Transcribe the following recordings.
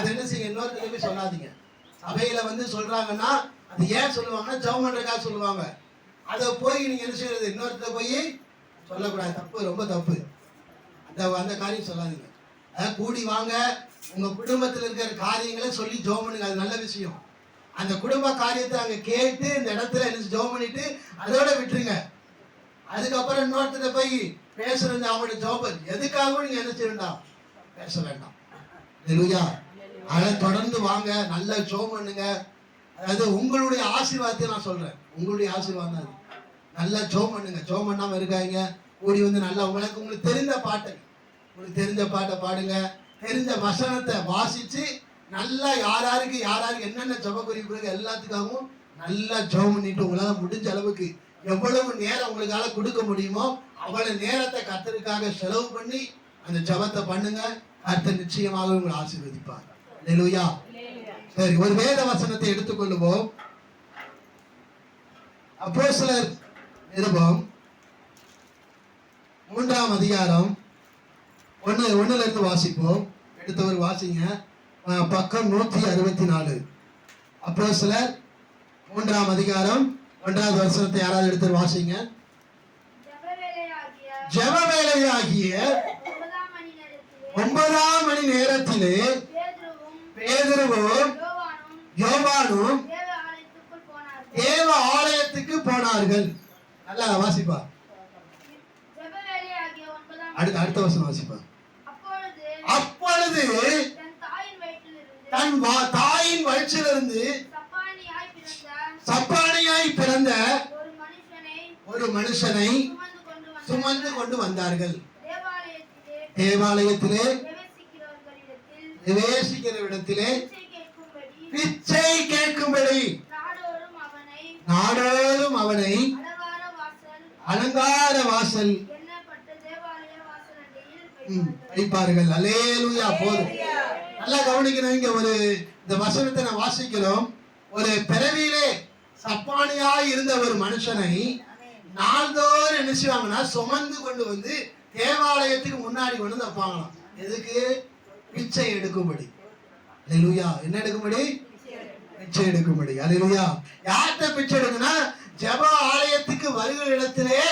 அது என்ன செய்யுங்க, இன்னொருத்தர் போய் சொல்லாதீங்க. சபையில வந்து சொல்றாங்கன்னா அது ஏன் சொல்லுவாங்கன்னா ஜெபம் பண்றதுக்காக சொல்லுவாங்க. அதை போய் நீங்க என்ன செய்யறது, இன்னொருத்தர் போய் சொல்லக்கூடாது. தப்பு, ரொம்ப தப்பு. அந்த காரியம் சொல்லாதீங்க. கூடி வாங்க, உங்க குடும்பத்தில் இருக்கிற காரியங்களை சொல்லி ஜெபம் பண்ணுங்க, அது நல்ல விஷயம். அந்த குடும்ப காரியத்தை அங்க கேட்டு இந்த இடத்துல என்ன ஜெபம் பண்ணிட்டு அதோட விட்டுருங்க. அதுக்கப்புறம் இன்னொருத்தர் போய் பேசுறது அவங்களோட ஜெபம் எதுக்காகவும் நீங்க என்ன செய்ய வேண்டாம், பேச வேண்டாம். ஹல்லேலூயா. அதை தொடர்ந்து வாங்க, நல்ல ஜெபம் பண்ணுங்க. அதாவது உங்களுடைய ஆசீர்வாதத்தை நான் சொல்றேன், உங்களுடைய ஆசீர்வாதம் அது. நல்லா ஜெபம் பண்ணுங்க. ஜெபம் பண்ணாம இருக்காங்க. கூடி வந்து நல்லா உங்களுக்கு தெரிந்த பாட்டை, உங்களுக்கு தெரிஞ்ச பாட்டை பாடுங்க. தெரிஞ்ச வசனத்தை வாசிச்சு நல்லா யாராருக்கு என்னென்ன ஜெப குறிப்பு எல்லாத்துக்காகவும் நல்லா ஜெபம் பண்ணிட்டு உங்களால முடிஞ்ச அளவுக்கு எவ்வளவு நேரம் உங்களுக்கால கொடுக்க முடியுமோ அவ்வளவு நேரத்தை கர்த்தருக்காக செலவு பண்ணி அந்த ஜெபத்தை பண்ணுங்க. கர்த்தர் நிச்சயமாக உங்களை ஆசீர்வதிப்பார். ஹல்லேலூயா. சரி, ஒரு வேத வசனத்தை எடுத்துக்கொள்ளுவோம். அப்போஸ்தலர் நிருபம் 3ஆம் அதிகாரம் 1ல இருந்து வாசிப்போம். எடுத்தவர் வாசிங்க. பக்கம் 164. அப்போஸ்தலர் 3ஆம் அதிகாரம் 1வது வசனத்தை யாராவது எடுத்து வாசிங்க. ஜெப வேளையாகிய 9ஆம் மணி நேரத்திலே பேதுருவும் யோவானும் தேவ ஆலயத்துக்கு போனார்கள். நல்லா வாசிப்பா. அடுத்த வசனம் வாசிப்பா. அப்பொழுது தன் தாயின் வயிற்றிலிருந்து சப்பானியாய் பிறந்த ஒரு மனுஷனை சுமந்து கொண்டு வந்தார்கள். தேவாலயத்திலே பிரவேசிக்கிற இடத்திலே பிச்சை கேட்கும்படி நாடோறும் அவனை அலங்கார வாசல் வைப்பார்கள். அல்லேலூயா. போதும். நல்லா கவனிக்கணும். இங்க இந்த வசனத்தை நான் வாசிக்கிறோம். ஒரு பிறவியிலே சப்பானியாய் இருந்த ஒரு மனுஷனை நாள்தோறும் என்ன செய்வாங்கன்னா சுமந்து கொண்டு வந்து தேவாலயத்துக்கு முன்னாடி கொண்டு வந்து வைப்பாங்களாம். எதுக்கு? பிச்சை எடுக்கும்படி. அல்லேலூயா. என்ன எடுக்கும்படி? பிச்சை எடுக்கும்படி. அல்லேலூயா. யார்கிட்ட பிச்சை எடுக்குன்னா ஜெப ஆலயத்துக்கு வருகிற இடத்திலே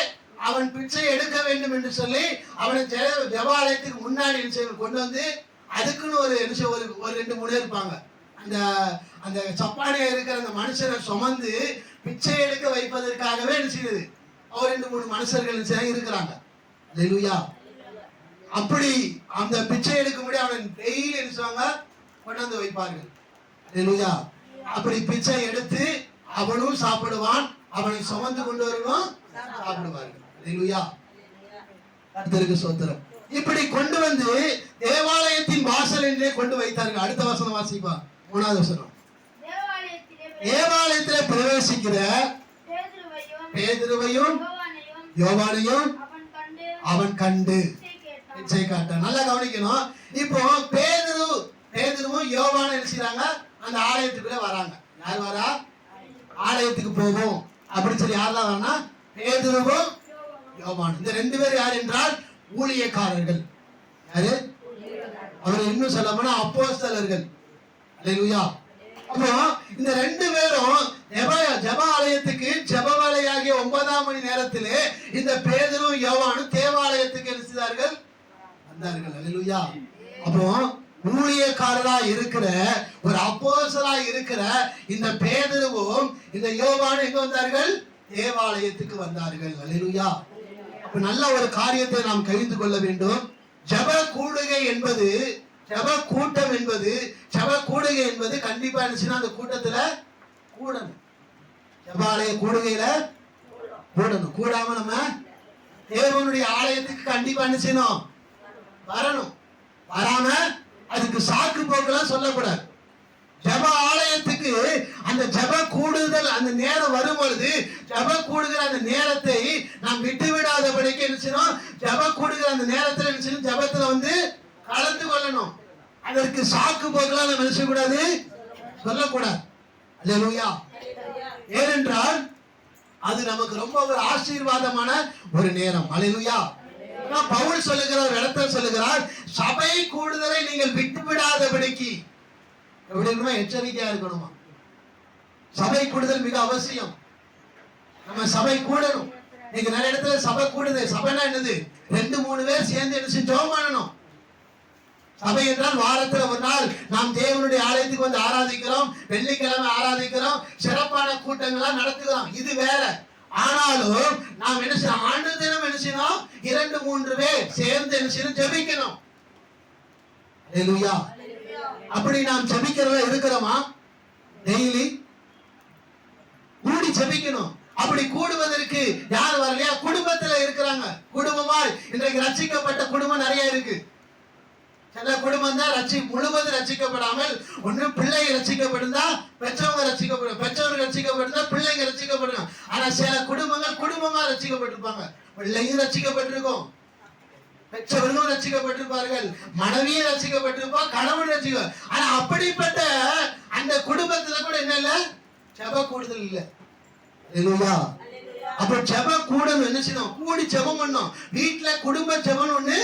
அவன் பிச்சை எடுக்க வேண்டும் என்று சொல்லி அவனை ஜெபாலயத்துக்கு முன்னாடி கொண்டு வந்து அதுக்குன்னு ஒரு 2-3 இருப்பாங்க. அந்த சப்பானியா இருக்கிற அந்த மனுஷனை சுமந்து பிச்சை எடுக்க வைப்பதற்காகவே என்ன செய்யுது, 2-3 மனுஷர்கள் இருக்கிறாங்க. அல்லேலூயா. அப்படி அந்த பிச்சை எடுக்கும்படி அவன் டெய்லி என்ன செய்வாங்க, கொண்டு வந்து வைப்பார்கள். அல்லேலூயா. அப்படி பிச்சை எடுத்து அவனும் சாப்பிடுவான், அவனை சுமந்து கொண்டு வருவான், சாப்பிடுவார்கள். அல்லேலூயா. கர்த்தருக்கு ஸ்தோத்திரம். இப்படி கொண்டு வந்து தேவாலயத்தின் வாசல் என்றே கொண்டு வைத்தார்கள். அடுத்த வசனம் வாசிப்பா. 3வது வசனம். தேவாலயத்திலே பிரவேசிக்கிற பேதுருவையும் யோவானையும் அவன் கண்டு பிச்சை காட்டான். நல்லா கவனிக்கணும். இப்போ பேதுருவும் யோவானும் என்ன செய்றாங்க, அந்த ஆலயத்துக்குள்ள வராங்க. யார் வரா? ஆலயத்துக்கு போவோம் அப்படின்னு சொல்லி யாரெல்லாம் வரானா, பேதுருவும் யோவான். இந்த 2 பேர் யார் என்றால் ஊழியக்காரர்கள். யாரு? அவர் இன்னும் சொல்ல போனா அப்போஸ்தலர்கள். அல்லேலூயா. அப்போ இந்த 2 பேரும் ஜெப ஆலயத்துக்கு ஜெப வேளையாகிய 9ஆம் மணி நேரத்திலே இந்த பேதுருவும் யோவானும் தேவாலயத்துக்கு என்ன செய்தார்கள், வந்தார்கள். அல்லேலூயா. அப்போ ஊழியக்காரரா இருக்கிற ஒரு அப்போஸ்தலரா இருக்கிற இந்த பேதுருவும் இந்த யோவானும் எங்க வந்தார்கள்? தேவாலயத்துக்கு வந்தார்கள். அல்லேலூயா. அப்ப நல்ல ஒரு காரியத்தை நாம் கழிந்து கொள்ள வேண்டும். ஜெப கூடுகை என்பது, ஜெப கூட்டம் என்பது, ஜெப கூடுகை என்பது கண்டிப்பா என்ன, அந்த கூட்டத்துல கூடணும். ஜெபாலய கூடுகையில கூடணும். கூடாம நம்ம தேவனுடைய ஆலயத்துக்கு கண்டிப்பா என்ன செய்யணும், வரணும். வராம அதுக்கு சாக்கு போக்கெல்லாம் சொல்லக்கூடாது. ஜெப ஆலயத்துக்கு அந்த ஜெப கூடுதல் அந்த நேரம் வரும்பொழுது ஜெப கூடுகிற அந்த நேரத்தை நாம் விட்டு விடாதபடிக்கு என்ன செய்யணும், ஜெப கூடுகிற அந்த நேரத்தில் என்ன செய்யணும், ஜெபத்துல வந்து கலந்து கொள்ளணும். அதற்கு சாக்கு போக்கெல்லாம் நம்ம நினைச்ச கூடாது, சொல்லக்கூடாது. அல்லேலூயா. ஏனென்றால் அது நமக்கு ரொம்ப ஒரு ஆசீர்வாதமான ஒரு நேரம். அல்லேலூயா. பவுல் சொல்லுகிற ஒரு இடத்துல சொல்லுகிறார், சபை கூடுதலை நீங்கள் விட்டு விடாதபடிக்கு எப்படி இருக்கணுமா? எச்சரிக்கையா இருக்கணுமா? சபை கூடுதல் மிக அவசியம். நம்ம சபை கூடணும். நீங்க நிறைய இடத்துல சபை கூடுது. சபைனா என்னது? 2-3 பேர் சேர்ந்து என்ன ஜெபம் பண்ணணும். சபை என்றால் வாரத்துல ஒரு நாள் நாம் தேவனுடைய ஆலயத்துக்கு வந்து ஆராதிக்கிறோம், வெள்ளிக்கிழமை ஆராதிக்கிறோம், சிறப்பான கூட்டங்களா நடத்துகிறோம், இது வேற. ஆனாலும் நாம் என்ன செய்யணும்? ஆண்டு தினம் என்ன செய்யணும்? 2-3 பேர் சேர்ந்து என்ன செய்யணும்? ஜெபிக்கணும். அல்லேலூயா. அப்படி நாம் ஜெபிக்கிறதா இருக்கிறோமா? டெய்லி கூடி ஜெபிக்கணும். அப்படி கூடுவதற்கு யார் வரலையா? குடும்பத்துல இருக்கிறாங்க. குடும்பமாய் இன்றைக்கு ரட்சிக்கப்பட்ட குடும்பம் நிறைய இருக்கு. சில குடும்பம் தான் முழுவதும் ரட்சிக்கப்படாமல், ஒண்ணு பிள்ளைங்க ரட்சிக்கப்படுதா, பெற்றவங்க ரட்சிக்கப்படும், பெற்றவங்க ரட்சிக்கப்படுதா, பிள்ளைங்க ரட்சிக்கப்படும். ஆனா சில குடும்பங்கள் குடும்பமா ரட்சிக்கப்பட்டிருப்பாங்க. பிள்ளையும் ரட்சிக்கப்பட்டிருக்கும், பெற்றவர்களும் ரட்சிக்கப்பட்டிருப்பார்கள், மனைவியும் ரட்சிக்கப்பட்டிருப்பா, கணவன் ரட்சிக்க. ஆனா அப்படிப்பட்ட அந்த குடும்பத்துல கூட என்ன இல்ல? ஜெப கூடுதல் இல்ல. அல்லேலூயா. அப்ப ஜெப கூடணும். என்ன செய்யணும்? கூடி ஜெபம் பண்ணணும். வீட்டுல குடும்ப ஜெபம் ஒண்ணு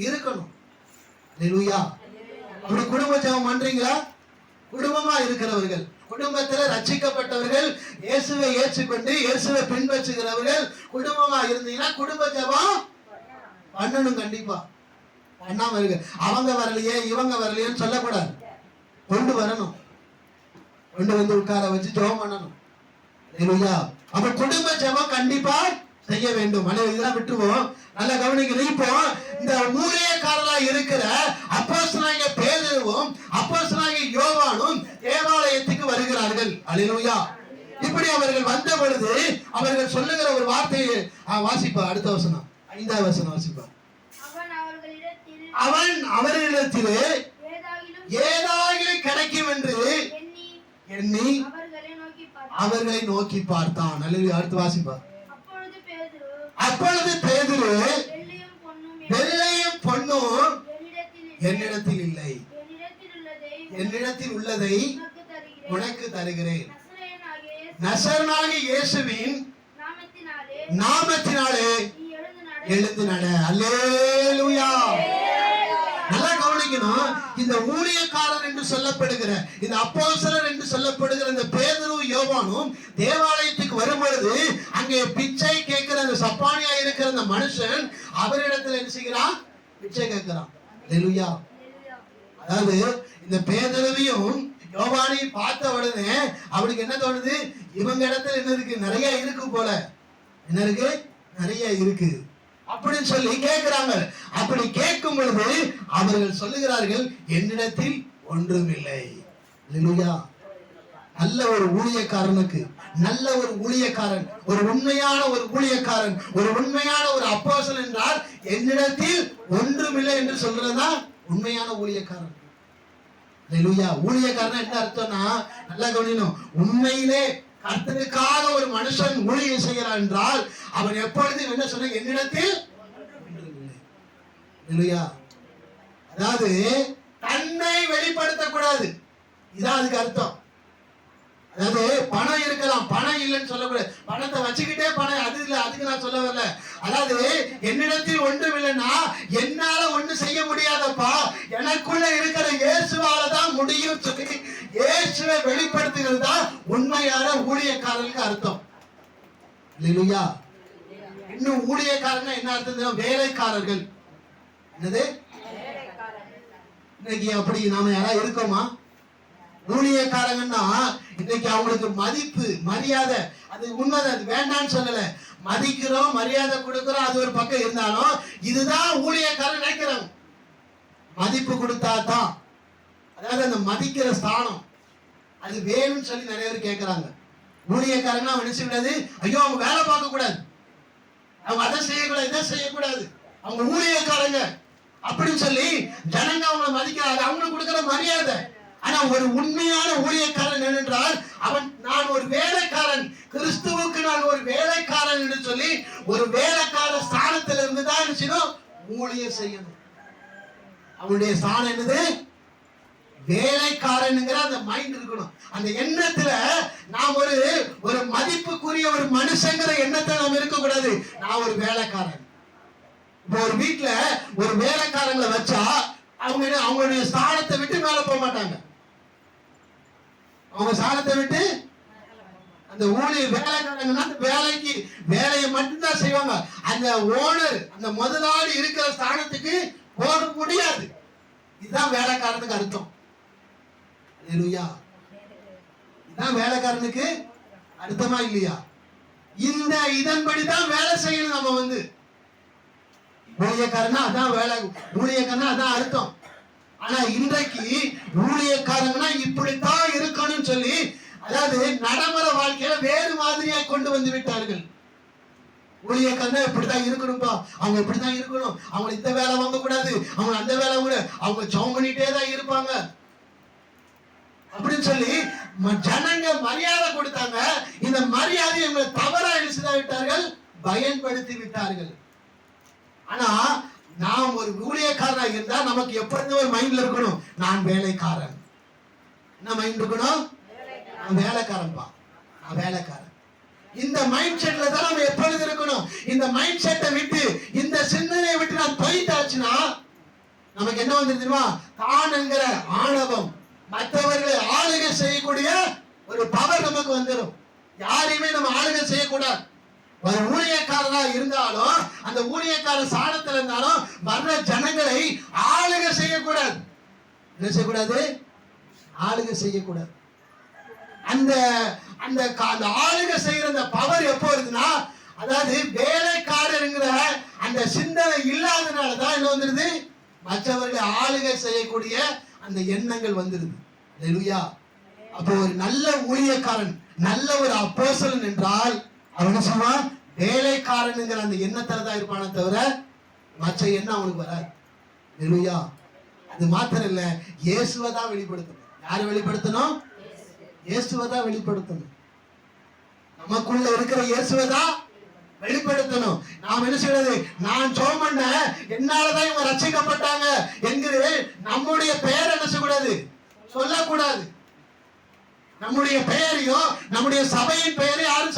இருக்கணும். அல்லேலூயா. அப்படி குடும்ப ஜெபம் பண்றீங்களா? குடும்பமா இருக்கிறவர்கள், குடும்பத்துல ரட்சிக்கப்பட்டவர்கள், இயேசுவை ஏற்றுக்கொண்டு இயேசுவை பின்பற்றுகிறவர்கள் குடும்பமா இருந்தீங்கன்னா குடும்ப ஜெபம் பண்ணணும். கண்டிப்பா பண்ணாம இருக்கு. அவங்க வரலையே இவங்க வரலையேன்னு சொல்லக்கூடாது. கொண்டு வரணும். கொண்டு வந்து உட்கார வச்சு ஜெபம் பண்ணணும். அல்லேலூயா. அப்ப குடும்ப ஜெபம் கண்டிப்பா செய்ய வேண்டும். இதெல்லாம் விட்டுருவோம். நல்லா கவனிக்கணும். இப்போ இந்த ஊழியக்காரரா இருக்கிற அப்போஸ்தலனாகிய பேதுருவும் அப்போஸ்தலனாகிய யோவானும் தேவாலயத்துக்கு வருகிறார்கள். அல்லேலூயா. இப்படி அவர்கள் வந்த பொழுது அவர்கள் சொல்லுகிற ஒரு வார்த்தையை வாசிப்பா. அடுத்த வசனம், 5வது வசனம் வாசிப்பா. அவன் அவர்களிடத்திலே ஏதாகிலும் கிடைக்கும் என்று எண்ணி அவர்களை நோக்கி பார்த்தான். அல்லேலூயா. அடுத்து வாசிப்பா. அப்பொழுது பேதுரு, வெள்ளையும் பொன்னும் என்னிடத்தில் இல்லை, என்னிடத்தில் உள்ளதை உனக்கு தருகிறேன். நசரேயனாகிய இயேசுவின் நாமத்தினாலே எழுந்து நட. அல்லேலூயா. நல்லா கவனிக்கணும். இந்த ஊழியக்காரர் என்று சொல்லப்படுகிற, இந்த அப்போஸ்தலர் என்று சொல்லப்படுகிற இந்த பேதுரு யோவானும் தேவாலயத்துக்கு வரும்பொழுது அங்கே பிச்சை கேட்கிற அந்த சப்பானியா இருக்கிற அந்த மனுஷன் அவரிடத்தில் என்ன செய்கிறான்? பிச்சை கேட்கிறான். அல்லேலூயா. அதாவது இந்த பேதுருவையும் யோவானையும் பார்த்த உடனே அவனுக்கு என்ன தோணுது? இவங்க இடத்துல என்ன இருக்கு? நிறைய இருக்கு போல. என்ன இருக்கு? நிறைய இருக்கு அப்படின்னு சொல்லி கேட்கிறாங்க. அப்படி கேட்கும் பொழுது அவர்கள் சொல்லுகிறார்கள், என்னிடத்தில் ஒன்றுமில்லை. அல்லேலூயா. நல்ல ஒரு ஊழியக்காரனுக்கு, நல்ல ஒரு ஊழியக்காரன், ஒரு உண்மையான ஒரு ஊழியக்காரன், ஒரு உண்மையான ஒரு அப்போஸ்தலன் என்றால் என்னிடத்தில் ஒன்றுமில்லை என்று சொல்றதா உண்மையான ஊழியக்காரன். அல்லேலூயா. ஊழியக்காரன் என்ன அர்த்தம்னா, நல்லா கவனிக்கணும். உண்மையிலே கர்த்தருக்காக ஒரு மனுஷன் ஊழியம் செய்கிறான் என்றால் அவன் எப்பொழுதும் என்ன சொன்ன? என்னிடத்தில் ஒன்றுமில்லை. அல்லேலூயா. அதாவது தன்னை வெளிப்படுத்தக்கூடாது. இதான் அதுக்கு அர்த்தம். அதாவது பணம் இருக்கலாம், பணம் இல்லைன்னு சொல்லக்கூடாது. பணத்தை வச்சுக்கிட்டே பணம் அது இல்லை, அதுக்கு நான் சொல்ல வரல. அதாவது என்னிடத்தில் ஒன்றும் இல்லைன்னா என்னால ஒண்ணு செய்ய முடியாதப்பா, எனக்குள்ள இருக்கிற இயேசுவால தான் முடியும் சொல்லி இயேசுவை வெளிப்படுத்துகிறது தான் உண்மையான ஊழியக்காரர்களுக்கு அர்த்தம். அல்லேலூயா. இன்னும் ஊழியக்காரன்னா என்ன அர்த்தம்? வேலைக்காரர்கள். என்னது? இன்னைக்கு அப்படி நாம யாராவது இருக்கோமா? ஊழியக்காரங்கன்னா இன்னைக்கு அவங்களுக்கு மதிப்பு மரியாதை அது உண்மைதான், அது வேண்டான்னு சொல்லல. மதிக்கிறோம், மரியாதை கொடுக்கிறோம், அது ஒரு பக்கம் இருந்தாலும் இதுதான் ஊழியக்காரன் நினைக்கிறோம். மதிப்பு கொடுத்தா தான், அதாவது அந்த மதிக்கிற ஸ்தானம் அது வேணும்னு சொல்லி நிறைய பேர் கேட்கிறாங்க. ஊழியக்காரங்க அவன் நினைச்சு விடாது, ஐயோ அவங்க வேலை பார்க்க கூடாது, அவங்க அதை செய்யக்கூடாது, இதை செய்யக்கூடாது, அவங்க ஊழியக்காரங்க அப்படின்னு சொல்லி ஜனங்க அவங்களை மதிக்கிறாங்க, அவங்களுக்கு கொடுக்கிற மரியாதை. ஆனா ஒரு உண்மையான ஊழியக்காரன் என்னென்றால் அவன் நான் ஒரு வேலைக்காரன், கிறிஸ்துவுக்கு நான் ஒரு வேலைக்காரன் என்று சொல்லி ஒரு வேலைக்கார ஸ்தானத்தில் இருந்துதான் நினைச்சணும் ஊழியம் செய்யணும். அவனுடைய ஸ்தானம் என்னது? வேலைக்காரனுங்கிற அந்த மைண்ட் இருக்கணும். அந்த எண்ணத்துல நாம் ஒரு மதிப்புக்குரிய ஒரு மனுஷங்கிற எண்ணத்தை நாம் இருக்கக்கூடாது. நான் ஒரு வேலைக்காரன். இப்போ ஒரு வீட்டுல ஒரு வேலைக்காரங்களை வச்சா அவங்களுடைய ஸ்தானத்தை விட்டு மேல போக மாட்டாங்க. அவங்க சாணத்தை விட்டு அந்த ஊழிய வேலைக்காரங்கன்னா அந்த வேலையை மட்டும்தான் செய்வாங்க. அந்த ஓனர், அந்த முதலாளி இருக்கிற ஸ்தானத்துக்கு போக முடியாது. இதுதான் வேலைக்காரனுக்கு அர்த்தம். அல்லேலூயா. இதுதான் வேலைக்காரனுக்கு அர்த்தமா இல்லையா? இந்த இதன்படிதான் வேலை செய்யணும். நம்ம ஊழியக்காரனா அதான் வேலை, ஊழியக்காரனா அதான் அர்த்தம். ஆனா இன்றைக்கு ஊழியக்காரங்கன்னா இப்படித்தான் இருக்கணும்னு சொல்லி, அதாவது நடைமுறை வாழ்க்கையில வேறு மாதிரியா கொண்டு வந்து விட்டார்கள். ஊழியக்காரனா இப்படித்தான் இருக்கணும்பா, அவங்க இப்படித்தான் இருக்கணும், அவங்க இந்த வேலை வாங்க கூடாது, அவங்க அந்த வேலை கூட, அவங்க ஜெபம் பண்ணிட்டே தான் இருப்பாங்க அப்படின்னு சொல்லி ஜனங்க மரியாதை கொடுத்தாங்க. இந்த மரியாதை இவங்க தவறா எழுதிதான் விட்டார்கள், பயன்படுத்தி விட்டார்கள். ஆனா நாம் ஒரு ஊழியக்காரனா இருந்தா நமக்கு எப்பொழுதும் ஒரு மைண்ட்ல இருக்கணும், நான் வேலைக்காரன். என்ன மைண்ட் இருக்கணும்? நான் வேலைக்காரன்பா, நான் வேலைக்காரன். இந்த மைண்ட் செட்ல தான் நம்ம எப்பொழுது இருக்கணும். இந்த மைண்ட் செட்டை விட்டு, இந்த சிந்தனையை விட்டு நான் போயிட்டாச்சுன்னா நமக்கு என்ன வந்து தெரியுமா? தான் என்கிற ஆணவம், மற்றவர்களை ஆளுகை செய்யக்கூடிய ஒரு பவர் நமக்கு வந்துடும். யாரையுமே நம்ம ஆளுகை செய்யக்கூடாது. ஒரு ஊழியக்காரனா இருந்தாலும், அந்த ஊழியக்கார சாணத்துல இருந்தாலும் வர்ற ஜனங்களை ஆளுகை செய்யக்கூடாது. என்ன செய்யக்கூடாது? ஆளுகை செய்யக்கூடாது. அந்த அந்த ஆளுகை செய்யற அந்த பவர் எப்போ இருக்குன்னா, அதாவது வேலைக்காரருங்கிற அந்த சிந்தனை இல்லாதனாலதான் என்ன வந்துருது? மற்றவர்களை ஆளுகை செய்யக்கூடிய அந்த எண்ணங்கள் வந்துருது. அல்லேலூயா. அப்போ ஒரு நல்ல ஊழியக்காரன், நல்ல ஒரு அப்போஸ்தலன் என்றால் அவன் சொல்லுவான், வேலைக்காரனுங்கிற அந்த எண்ணத்துல தான் இருப்பானே தவிர மற்ற எண்ணம் அவனுக்கு வராது. அல்லேலூயா. அது மாத்திரம் இல்ல, இயேசுவை தான் வெளிப்படுத்தணும். யாரை வெளிப்படுத்தணும்? இயேசுவை தான் வெளிப்படுத்தணும். நமக்குள்ள இருக்கிற இயேசுவை தான் வெளிப்படுத்தணும். நாம் என்ன செய்யறது? நான் ஜெபம் பண்ண, என்னாலதான் இவங்க ரட்சிக்கப்பட்டாங்க என்கிற நம்முடைய பெயர் என்ன செய்யக்கூடாது? சொல்லக்கூடாது. நம்முடைய பெயரையும் நம்முடைய சபையின் பெயரை யாரும்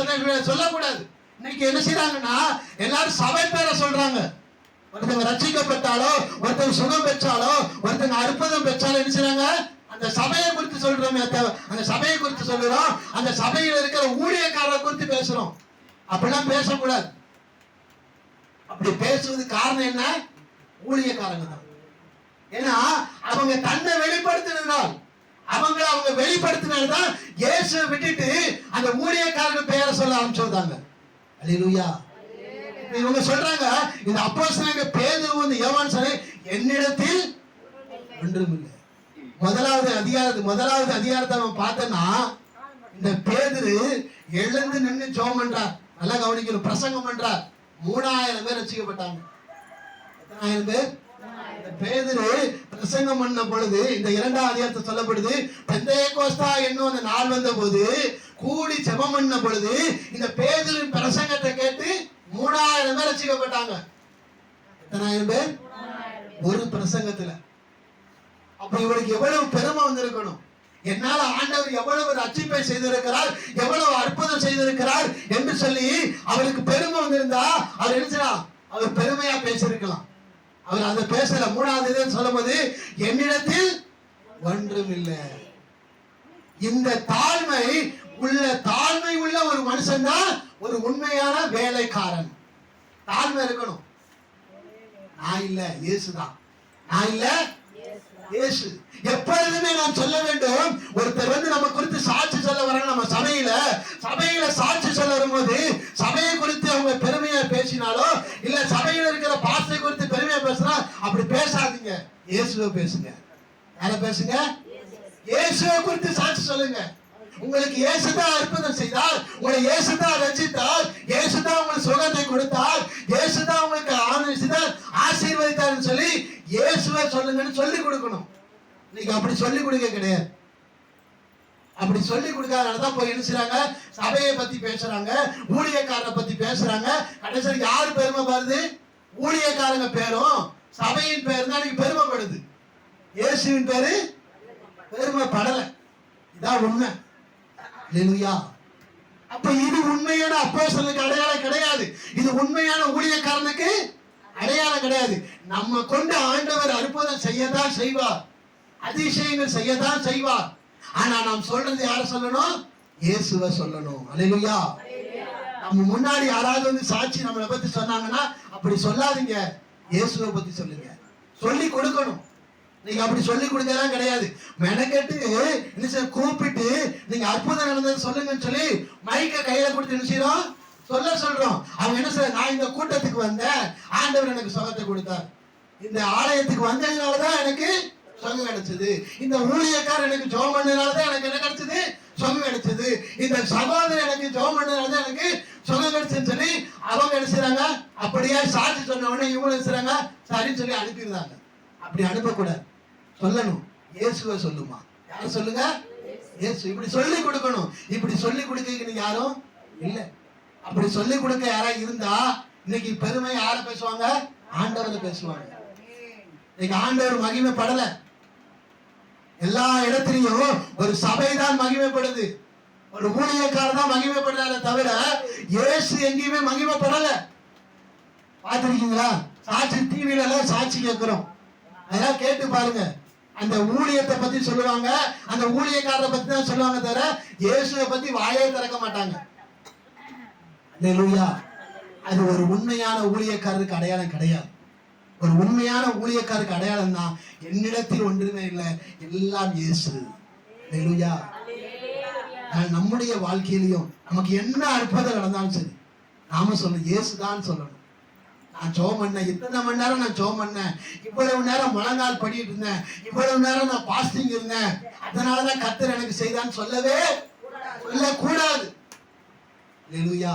சொல்லக்கூடாது. இன்னைக்கு என்ன செய்யறாங்கன்னா, எல்லாரும் சபை பேரை சொல்றாங்க. ஒருத்தங்க ரட்சிக்கப்பட்டாலோ, ஒருத்தங்க சுகம் பெற்றாலோ, ஒருத்தங்க அற்புதம் பெற்றாலோ என்ன செய்யறாங்க? அந்த சபையை குறித்து சொல்றோமே, அந்த சபையை குறித்து சொல்றோம், அந்த சபையில் இருக்கிற ஊழியக்காரரை குறித்து பேசுறோம். அப்படிலாம் பேசக்கூடாது. அப்படி பேசுவது காரணம் என்ன? ஊழியக்காரங்க தான். ஏன்னா அவங்க தன்னை வெளிப்படுத்தினால், அவங்க வெளிப்படுத்தினால்தான் இயேசுவை விட்டுட்டு அந்த ஊழியக்காரர்கள் பெயரை சொல்ல ஆரம்பிச்சிருந்தாங்க. அல்லேலூயா. இவங்க சொல்றாங்க, இந்த அப்போஸ்தலனாகிய பேதுரு வந்து யோவான் சொன்ன, என்னிடத்தில் ஒன்றுமில்லை. முதலாவது அதிகாரத்தை அவன் பார்த்தனா, இந்த பேதுரு எழுந்து நின்று ஜெபம் பண்றார். நல்லா கவனிக்கணும், பிரசங்கம் பண்றார். 3000 பேர் ரட்சிக்கப்பட்டாங்க. எத்தனாயிரம் பேர்? பேதுரு பிரசங்கம் பண்ண பொழுது, இந்த 2ஆம் அதிகாரத்தை சொல்லப்படுது, பெந்தேகோஸ்தா என்னும் அந்த நாள் வந்த போது கூடி ஜெபம் பண்ண பொழுது இந்த பேதுருவின் பிரசங்கத்தை கேட்டு 3000 பேர் ரட்சிக்கப்பட்டாங்க. எத்தனாயிரம் பேர்? ஒரு பிரசங்கத்துல. அப்ப இவருக்கு எவ்வளவு பெருமை வந்திருக்கணும். என்னால ஆண்டவர் எவ்வளவு ரட்சிப்பை செய்திருக்கிறார், எவ்வளவு அற்புதம் செய்திருக்கிறார் என்று சொல்லி அவருக்கு பெருமை வந்திருந்தா அவர் என்ன, அவர் பெருமையா பேசியிருக்கலாம். அவர் அதை பேசல. 3ஆவது சொல்லும் போது, என்னிடத்தில் ஒன்றும் இல்லை. இந்த தாழ்மை உள்ள ஒரு மனுஷன் தான் ஒரு உண்மையான வேலைக்காரன். தாழ்மை இருக்கணும். நான் இல்ல, இயேசுதான். நான் இல்ல, இயேசு. எப்பொழுதுமே நாம் சொல்ல வேண்டும், ஒருத்தர் வந்து நம்ம குறித்து சாட்சி சொல்ல வராங்க. நம்ம சபையில சாட்சி சொல்ல வரும்போது, சபையை குறித்து அவங்க பெருமையா பேசினாலோ, இல்ல சபையில இருக்கிற பாஸ்டரை குறித்து பெருமையா பேசினா, அப்படி பேசாதீங்க. இயேசுவை பேசுங்க. யார பேசுங்க? இயேசுவை குறித்து சாட்சி சொல்லுங்க. உங்களுக்கு இயேசுதான் அற்புதம் செய்தார், உங்களை இயேசுதான் ரட்சித்தார், இயேசுதான் உங்களுக்கு சுகத்தை கொடுத்தார், இயேசுதான் உங்களுக்கு ஆசீர்வதித்தார், ஆசீர்வதித்தார்னு சொல்லி இயேசுவை சொல்லுங்கன்னு சொல்லி கொடுக்கணும். நீங்க அப்படி சொல்லி கொடுக்க கிடையாது. அப்படி சொல்லி கொடுக்காதனாலதான் போய் என்ன செய்றாங்க? சபையை பத்தி பேசுறாங்க, ஊழியக்காரரை பத்தி பேசுறாங்க. கடைசியில் யாரு பெருமை வருது? ஊழியக்காரங்க பேரும் சபையின் பேரு தான் நீங்க பெருமைப்படுது. இயேசுவின் பேரு பெருமைப்படல. இதான் உண்மை. அல்லேலூயா. அப்ப இது உண்மையான அப்போஸ்தலனுக்கு அடையாளம் கிடையாது. இது உண்மையான ஊழியக்காரனுக்கு அடையாளம் கிடையாது. நம்ம கொண்டு ஆண்டவர் அற்புதம் செய்யத்தான் செய்வார், அதிசயங்கள் செய்யத்தான் செய்வார். ஆனா நாம் சொல்றது யார சொல்லணும்? இயேசுவை சொல்லணும். அல்லேலூயா. நம்ம முன்னாடி யாராவது வந்து சாட்சி நம்மளை பத்தி சொன்னாங்கன்னா அப்படி சொல்லாதீங்க, இயேசுவை பத்தி சொல்லுங்க. சொல்லி கொடுக்கணும். நீங்க அப்படி சொல்லி கொடுக்கலாம் கிடையாது. மெனக்கெட்டு என்ன கூப்பிட்டு நீங்க அற்புதம் நடந்தது சொல்லுங்கன்னு சொல்லி மைக்க கையில கொடுத்து என்ன செய்யறோம்? சொல்றோம். அவங்க என்ன சொல்ற? நான் இந்த கூட்டத்துக்கு வந்தேன், ஆண்டவர் எனக்கு சுகத்தை கொடுத்தார். இந்த ஆலயத்துக்கு வந்ததுனாலதான் எனக்கு சுகம் கிடைச்சது. இந்த ஊழியக்காரர் எனக்கு ஜெபம் பண்ணதுனாலதான் எனக்கு என்ன கிடைச்சது? சுகம் கிடைச்சது. இந்த சகோதரர் எனக்கு ஜெபம் பண்ணதுனாலதான் எனக்கு சுகம் கிடைச்சதுன்னு சொல்லி அவங்க என்ன செய்றாங்க? அப்படியே சாட்சி சொன்ன உடனே இவங்க என்ன செய்றாங்க? சரின்னு சொல்லி அனுப்பிடுறாங்க. அப்படி அனுப்பக்கூடாது. சொல்லணும். இயேசுவை சொல்லுமா? யாரும் சொல்லுங்க? இயேசு. இப்படி சொல்லி கொடுக்கணும். இப்படி சொல்லி கொடுக்க யாரும் இல்ல. அப்படி சொல்லி கொடுக்க யாரா இருந்தா இன்னைக்கு பெருமை யார பேசுவாங்க? ஆண்டவரை பேசுவாங்க. இன்னைக்கு ஆண்டவர் மகிமைப்படல. எல்லா இடத்திலையும் ஒரு சபைதான் மகிமைப்படுது, ஒரு ஊழியக்காரர் தான் மகிமைப்படுறாரே தவிர இயேசு எங்கேயுமே மகிமைப்படல. பார்த்திருக்கீங்களா? சாட்சி டிவில எல்லாம் சாட்சி கேட்கிறோம், அதெல்லாம் கேட்டு பாருங்க. அந்த ஊழியத்தை பத்தி சொல்லுவாங்க, அந்த ஊழியக்காரரை பத்தி தான் சொல்லுவாங்க தவிர இயேசுவை பத்தி வாயே திறக்க மாட்டாங்க. அல்லேலூயா. அது ஒரு உண்மையான ஊழியக்காரருக்கு அடையாளம் கிடையாது. ஒரு உண்மையான ஊழியக்காரருக்கு அடையாளம் தான் என்னிடத்தில் ஒன்றுமே இல்லை, எல்லாம் இயேசு. அல்லேலூயா. நம்முடைய வாழ்க்கையிலையும் நமக்கு என்ன அற்புதம் நடந்தாலும் சரி நாம சொல்லணும், இயேசுதான் சொல்லணும். நான் ஜெபம் பண்ணேன், இத்தனை மணி நேரம் நான் ஜெபம் பண்ணேன், இவ்வளவு நேரம் முழங்கால் படிட்டு இருந்தேன், இவ்வளவு நேரம் நான் பாஸ்டிங் இருந்தேன், அதனாலதான் கர்த்தர் எனக்கு செய்தான்னு சொல்லக்கூடாது. அல்லேலூயா.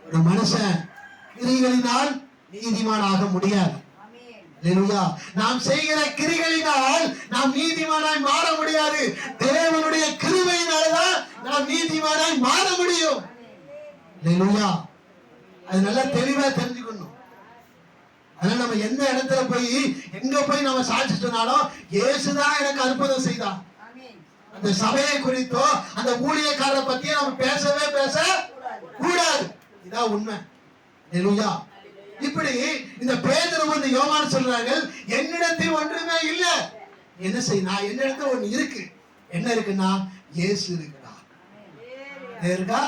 ஒரு மனுஷன் கிரிகளினால் நீதிமானாக முடியாது. அல்லேலூயா. நாம் செய்கிற கிரிகளினால் நாம் நீதிமானாய் மாற முடியாது. தேவனுடைய கிருபையினாலதான் நாம் நீதிமானாய் மாற முடியும். அல்லேலூயா. அது நல்லா தெளிவா தெரிஞ்சுக்கணும். அதனால நம்ம எந்த இடத்துல போய் எங்க போய் நம்ம சாட்சி சொன்னாலும் இயேசுதான் எனக்கு அற்புதம் செய்தான். அந்த சபையை குறித்தோ அந்த ஊழியக்காரரை பத்தியே நம்ம பேச கூடாது. இதான் உண்மை. அல்லேலூயா. இப்படி இந்த பேதுரு இந்த யோவான் சொல்றார்கள், என்னிடத்தில் ஒன்றுமே இல்ல. என்ன செய்யணும்? என்னிடத்துல ஒண்ணு இருக்கு. என்ன இருக்குன்னா இயேசு இருக்குடா. இருக்கா?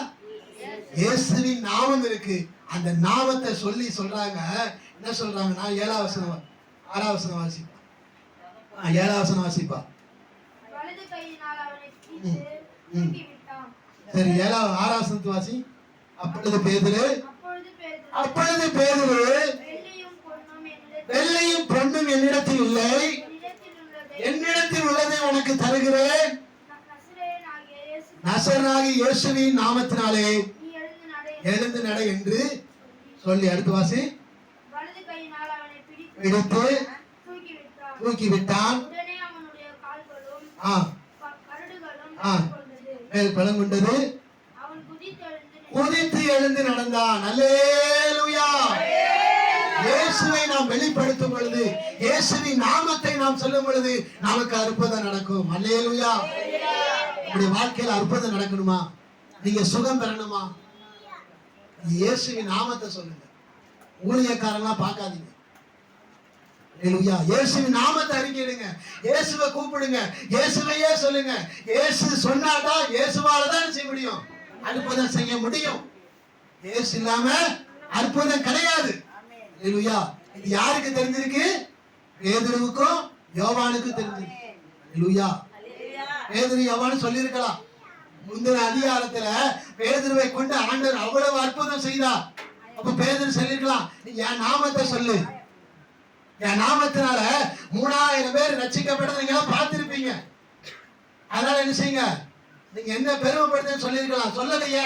இயேசுவின் நாமம் இருக்கு. அந்த நாமத்தை சொல்லி சொல்றாங்க. என்ன சொல்றாங்கன்னா 7ஆம் வசனம் 6ஆம் வசனம் வாசிப்பா. 7ஆம் வசனம் வாசிப்பா. சரி, 6ஆம் வசனத்தை வாசி. அப்பொழுது பேதுரு வெள்ளையும் பொன்னும் என்னிடத்தில் இல்லை, என்னிடத்தில் உள்ளதை உனக்கு தருகிறேன். நசரேயனாகிய இயேசுவின் நாமத்தினாலே எழுந்து நட என்று சொல்லி, அடுத்து வாசி. பிடித்து தூக்கி விட்டான். பலம் கொண்டது. குதித்து எழுந்து நடந்தான். அல்லேலூயா. இயேசுவை நாம் வெளிப்படுத்தும் பொழுது, இயேசுவின் நாமத்தை நாம் சொல்லும் பொழுது நமக்கு அற்புதம் நடக்கும். அல்லேலூயா. உங்களுடைய வாழ்க்கையில அற்புதம் நடக்கணுமா? நீங்க சுகம் பெறணுமா? இயேசுவின் நாமத்தை சொல்லுங்க. ஊழியக்காரங்களாம் பார்க்காதீங்க. அல்லேலூயா. இயேசுவின் நாமத்தை அறிக்கையிடுங்க. இயேசுவை கூப்பிடுங்க. இயேசுவையே சொல்லுங்க. இயேசு சொன்னாதான், இயேசுவாலதான் செய்ய முடியும், அற்புதம் செய்ய முடியும். இயேசு இல்லாம அற்புதம் கிடையாது. அல்லேலூயா. இது யாருக்கு தெரிஞ்சிருக்கு? பேதுருவுக்கும் யோவானுக்கும் தெரிஞ்சிருக்கு. அல்லேலூயா. பேதுரு யோவான் சொல்லி இருக்கலாம். முந்தின அதிகாரத்துல பேதுருவை கொண்டு ஆண்டவர் அவ்வளவு அற்புதம் செய்தார். அப்ப பேதுரு சொல்லிருக்கலாம், நீ என் நாமத்தை சொல்லு, என் நாமத்தினால 3000 பேர் ரட்சிக்கப்பட்டதை நீங்க பார்த்திருப்பீங்க. அதனால என்ன செய்யுங்க, நீங்க என்ன பெருமைப்படுத்த சொல்லிருக்கலாம். சொல்லலையே.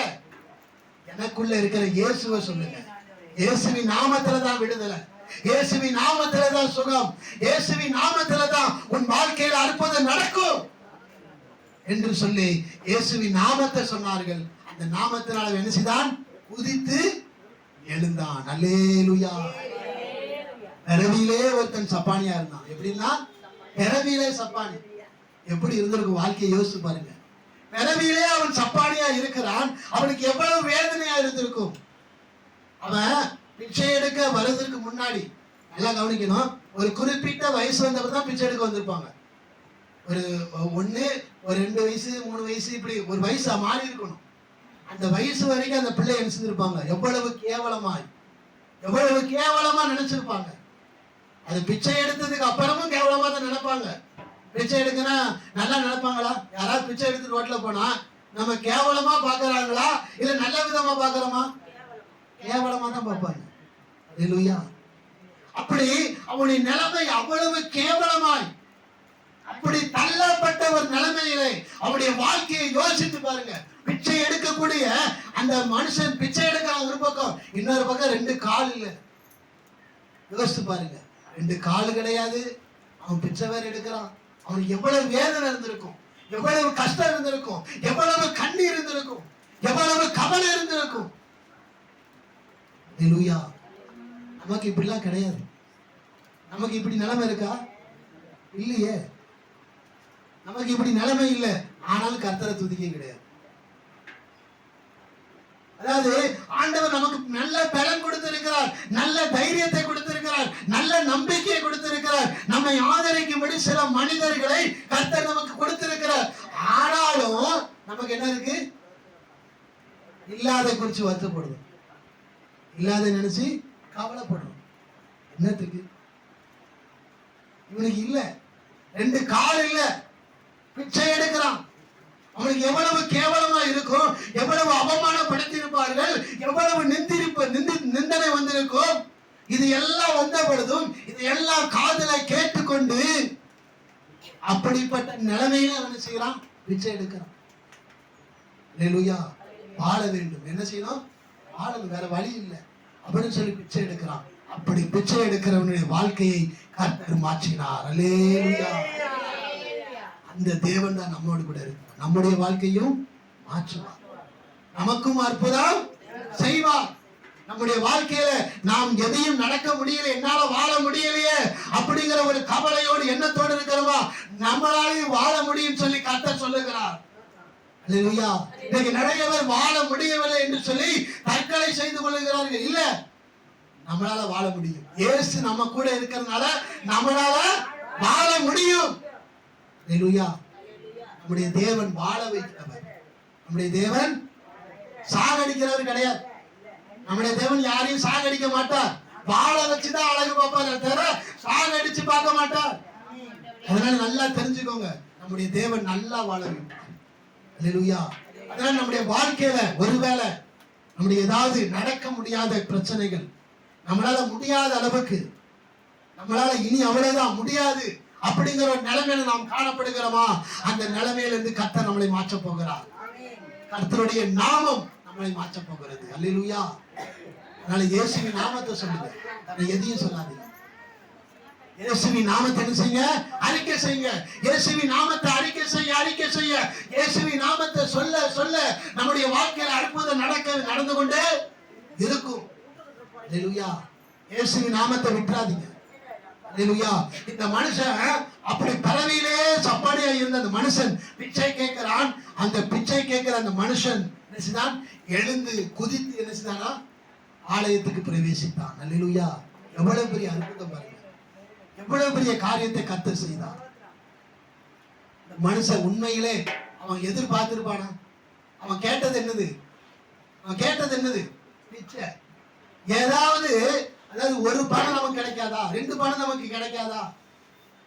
எனக்குள்ள இருக்கிற இயேசுவை சொல்லுங்க. இயேசுவின் நாமத்துல தான் விடுதலை, இயேசுவின் நாமத்துல தான் சுகம், இயேசுவின் நாமத்துல தான் உன் வாழ்க்கையில் அற்புதம் நடக்கும் என்று சொல்லி இயேசுவின் நாமத்தை சொன்னார்கள். அந்த நாமத்தினால என்ன செய்தான்? குதித்து எழுந்தான். அல்லேலூயா. பிறவியிலே ஒருத்தன் சப்பானியா இருந்தான். எப்படின்னா பிறவியிலே சப்பானி. எப்படி இருந்திருக்கும் வாழ்க்கையை யோசிச்சு பாருங்க. பிறவியிலே அவன் சப்பானியா இருக்கிறான். அவனுக்கு எவ்வளவு வேதனையா இருந்திருக்கும். அவன் பிச்சை எடுக்க வருவதற்கு முன்னாடி நல்லா கவனிக்கணும், ஒரு குறிப்பிட்ட வயசு வந்தவர் தான் பிச்சை எடுக்க வந்திருப்பாங்க. ஒரு ஒண்ணு ஒரு 2 வயசு 3 வயசு இப்படி ஒரு வயசா மாறி இருக்கணும். அந்த வயசு வரைக்கும் அந்த பிள்ளை என்ன செஞ்சிருப்பாங்க, எவ்வளவு கேவலமா நினைச்சிருப்பாங்க. அது பிச்சை எடுத்ததுக்கு அப்புறமும் கேவலமா தான் நினைப்பாங்க. பிச்சை எடுக்கனா நல்லா நினைப்பாங்களா? யாராவது பிச்சை எடுத்து ரோட்ல போனா நம்ம கேவலமா பாக்குறாங்களா இல்ல நல்ல விதமா பாக்குறோமா? கேவலமா தான் பார்ப்பாங்க. அல்லேலூயா. அப்படி அவனுடைய நிலைமை அவ்வளவு கேவலமாய், அப்படி தள்ளப்பட்ட ஒரு நிலைமையிலே அவருடைய வாழ்க்கையை யோசித்து பாருங்க. பிச்சை எடுக்கக்கூடிய அந்த மனுஷன் பிச்சை எடுக்கிறான் ஒரு பக்கம், இன்னொரு பக்கம் 2 கால் இல்ல. யோசித்து பாருங்க, 2 கால் கிடையாது, அவன் பிச்சை வேற எடுக்கிறான். அவனுக்கு எவ்வளவு வேதனை இருந்திருக்கும், எவ்வளவு கஷ்டம் இருந்திருக்கும், எவ்வளவு கண்ணீர் இருந்திருக்கும், எவ்வளவு கவலை இருந்திருக்கும். அல்லேலூயா. நமக்கு இப்படிலாம் கிடையாது. நமக்கு இப்படி நிலைமை இருக்கா? இல்லையே. நமக்கு இப்படி நிலைமை இல்லை. ஆனாலும் கர்த்தரை துதிக்க கிடையாது. அதாவது ஆண்டவர் நமக்கு நல்ல பலன் கொடுத்திருக்கிறார், நல்ல தைரியத்தை கொடுத்திருக்கிறார், நல்ல நம்பிக்கையை கொடுத்திருக்கிறார், நம்மை ஆதரிக்கும்படி சில மனிதர்களை கர்த்தர் நமக்கு கொடுத்திருக்கிறார். ஆனாலும் நமக்கு என்ன இருக்கு? இல்லாத குறிச்சு வருத்தப்படுது, இல்லாத நினைச்சு கவலைப்படணும். என்னத்துக்கு? இவனுக்கு இல்ல, 2 கால் இல்ல, பிச்சை எடுக்கிறான். அவனுக்கு எவ்வளவு கேவலமா இருக்கும், எவ்வளவு அவமானப்படுத்தி இருப்பார்கள், எவ்வளவு நிந்தனை வந்திருக்கும். இது எல்லாம் வந்த பொழுதும் இது எல்லாம் காதுல கேட்டுக்கொண்டு அப்படிப்பட்ட நிலைமையில அவன் செய்யறான், பிச்சை எடுக்கிறான். அல்லேலூயா. வாழ வேண்டும், என்ன செய்யணும்? வாழணும், வேற வழி இல்லை அப்படின்னு சொல்லி பிச்சை எடுக்கிறான். அப்படி பிச்சை எடுக்கிறவனுடைய வாழ்க்கையை கர்த்தர் மாற்றினார். அல்லேலூயா. அந்த தேவன் தான் நம்மோடு கூட இருக்கிறார். நம்முடைய வாழ்க்கையும் மாற்றுவார், நமக்கும் அற்புதம் செய்வார். நம்முடைய வாழ்க்கையில நாம் எதையும் நடக்க முடியல, என்னால வாழ முடியலையே அப்படிங்கிற ஒரு கவலையோடு எண்ணத்தோடு இருக்கிறோமா, நம்மளாலையும் வாழ முடியும் சொல்லி கர்த்தர் சொல்லுகிறார். அல்லேலூயா. இன்னைக்கு நிறைய பேர் வாழ முடியவில்லை என்று சொல்லி தற்கொலை செய்து கொள்ளுகிறார்கள். இல்ல, நம்மளால வாழ முடியும். இயேசு நம்ம கூட இருக்கிறதுனால நம்மளால வாழ முடியும். அல்லேலூயா. நம்முடைய தேவன் வாழ வைக்கிறவர். நம்முடைய தேவன் சாகடிக்கிறவர் கிடையாது. நம்முடைய தேவன் யாரையும் சாகடிக்க மாட்டார். வாழ வச்சுதான் அழகு பார்ப்பார், தவிர சாகடிச்சு பார்க்க மாட்டார். அதனால நல்லா தெரிஞ்சுக்கோங்க, நம்முடைய தேவன் நல்லா வாழ வைப்பார். அல்லேலூயா. அதனால நம்முடைய வாழ்க்கையில ஒருவேளை நம்முடைய ஏதாவது நடக்க முடியாத பிரச்சனைகள், நம்மளால முடியாத அளவுக்கு, நம்மளால இனி அவ்வளவுதான் முடியாது அப்படிங்கிற ஒரு நிலைமையில நாம் காணப்படுகிறோமா, அந்த நிலைமையிலிருந்து கர்த்தர் நம்மளை மாற்ற போகிறார். கர்த்தருடைய நாமம் நம்மளை மாற்ற போகிறது. அல்லேலூயா. அதனால இயேசுவின் நாமத்தை சொல்லுங்க, தன்னை எதையும் சொல்லாதீங்க. இயேசுவின் நாமத்தை என்ன செய்யுங்க? அறிக்கை செய்யுங்க. இயேசுவின் நாமத்தை அறிக்கை செய்ய இயேசுவின் நாமத்தை சொல்ல சொல்ல நம்முடைய வாழ்க்கையில அற்புதம் நடந்து கொண்டே இருக்கும். அல்லேலூயா. இயேசுவின் நாமத்தை விட்டுறாதீங்க. அல்லேலூயா. இந்த மனுஷன் அப்படி பரவியிலே சப்பாடியா இருந்த அந்த மனுஷன் பிச்சை கேட்கிறான். அந்த பிச்சை கேட்கிற அந்த மனுஷன் என்ன செய்தான்? எழுந்து குதித்து என்ன செய்தானா? ஆலயத்துக்கு பிரவேசித்தான். அல்லேலூயா. எவ்வளவு பெரிய அற்புதம் பாருங்க, எவ்வளவு பெரிய காரியத்தை கர்த்தர் செய்தார். மனுஷன் உண்மையிலே அவன் எதிர்பார்த்திருப்பானா? அவன் கேட்டது என்னது? பிச்சை. ஏதாவது, அதாவது ஒரு பணம் நமக்கு கிடைக்காதா? 2 பணம் நமக்கு கிடைக்காதா?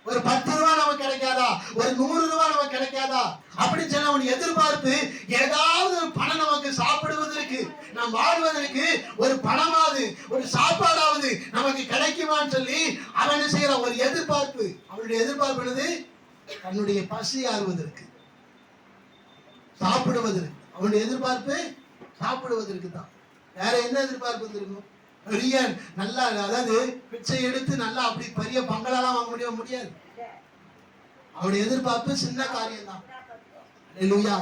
ஒரு 10 ரூபாய் நமக்கு கிடைக்காதா? ஒரு 100 ரூபாய் நமக்கு கிடைக்காதா? அப்படின்னு சொல்லி அவன் எதிர்பார்த்து ஏதாவது ஒரு பணம் நமக்கு சாப்பிடுவதற்கு, நாம் வாழ்வதற்கு ஒரு பணமாவது ஒரு சாப்பாடாவது நமக்கு கிடைக்குமான்னு சொல்லி அவன் என்ன செய்யறான்? ஒரு எதிர்பார்ப்பு. அவனுடைய எதிர்பார்ப்பு என்னது? தன்னுடைய பசி ஆறுவதற்கு, சாப்பிடுவதற்கு. அவனுடைய எதிர்பார்ப்பு சாப்பிடுவதற்கு தான். வேற என்ன எதிர்பார்ப்பு இருக்கும்? பெரிய நல்லா, அதாவது பிச்சை எடுத்து நல்லா அப்படி பெரிய பங்களாலாம் வாங்க முடியாது. அவருடைய எதிர்பார்ப்பு சின்ன காரியம் தான். அல்லேலூயா.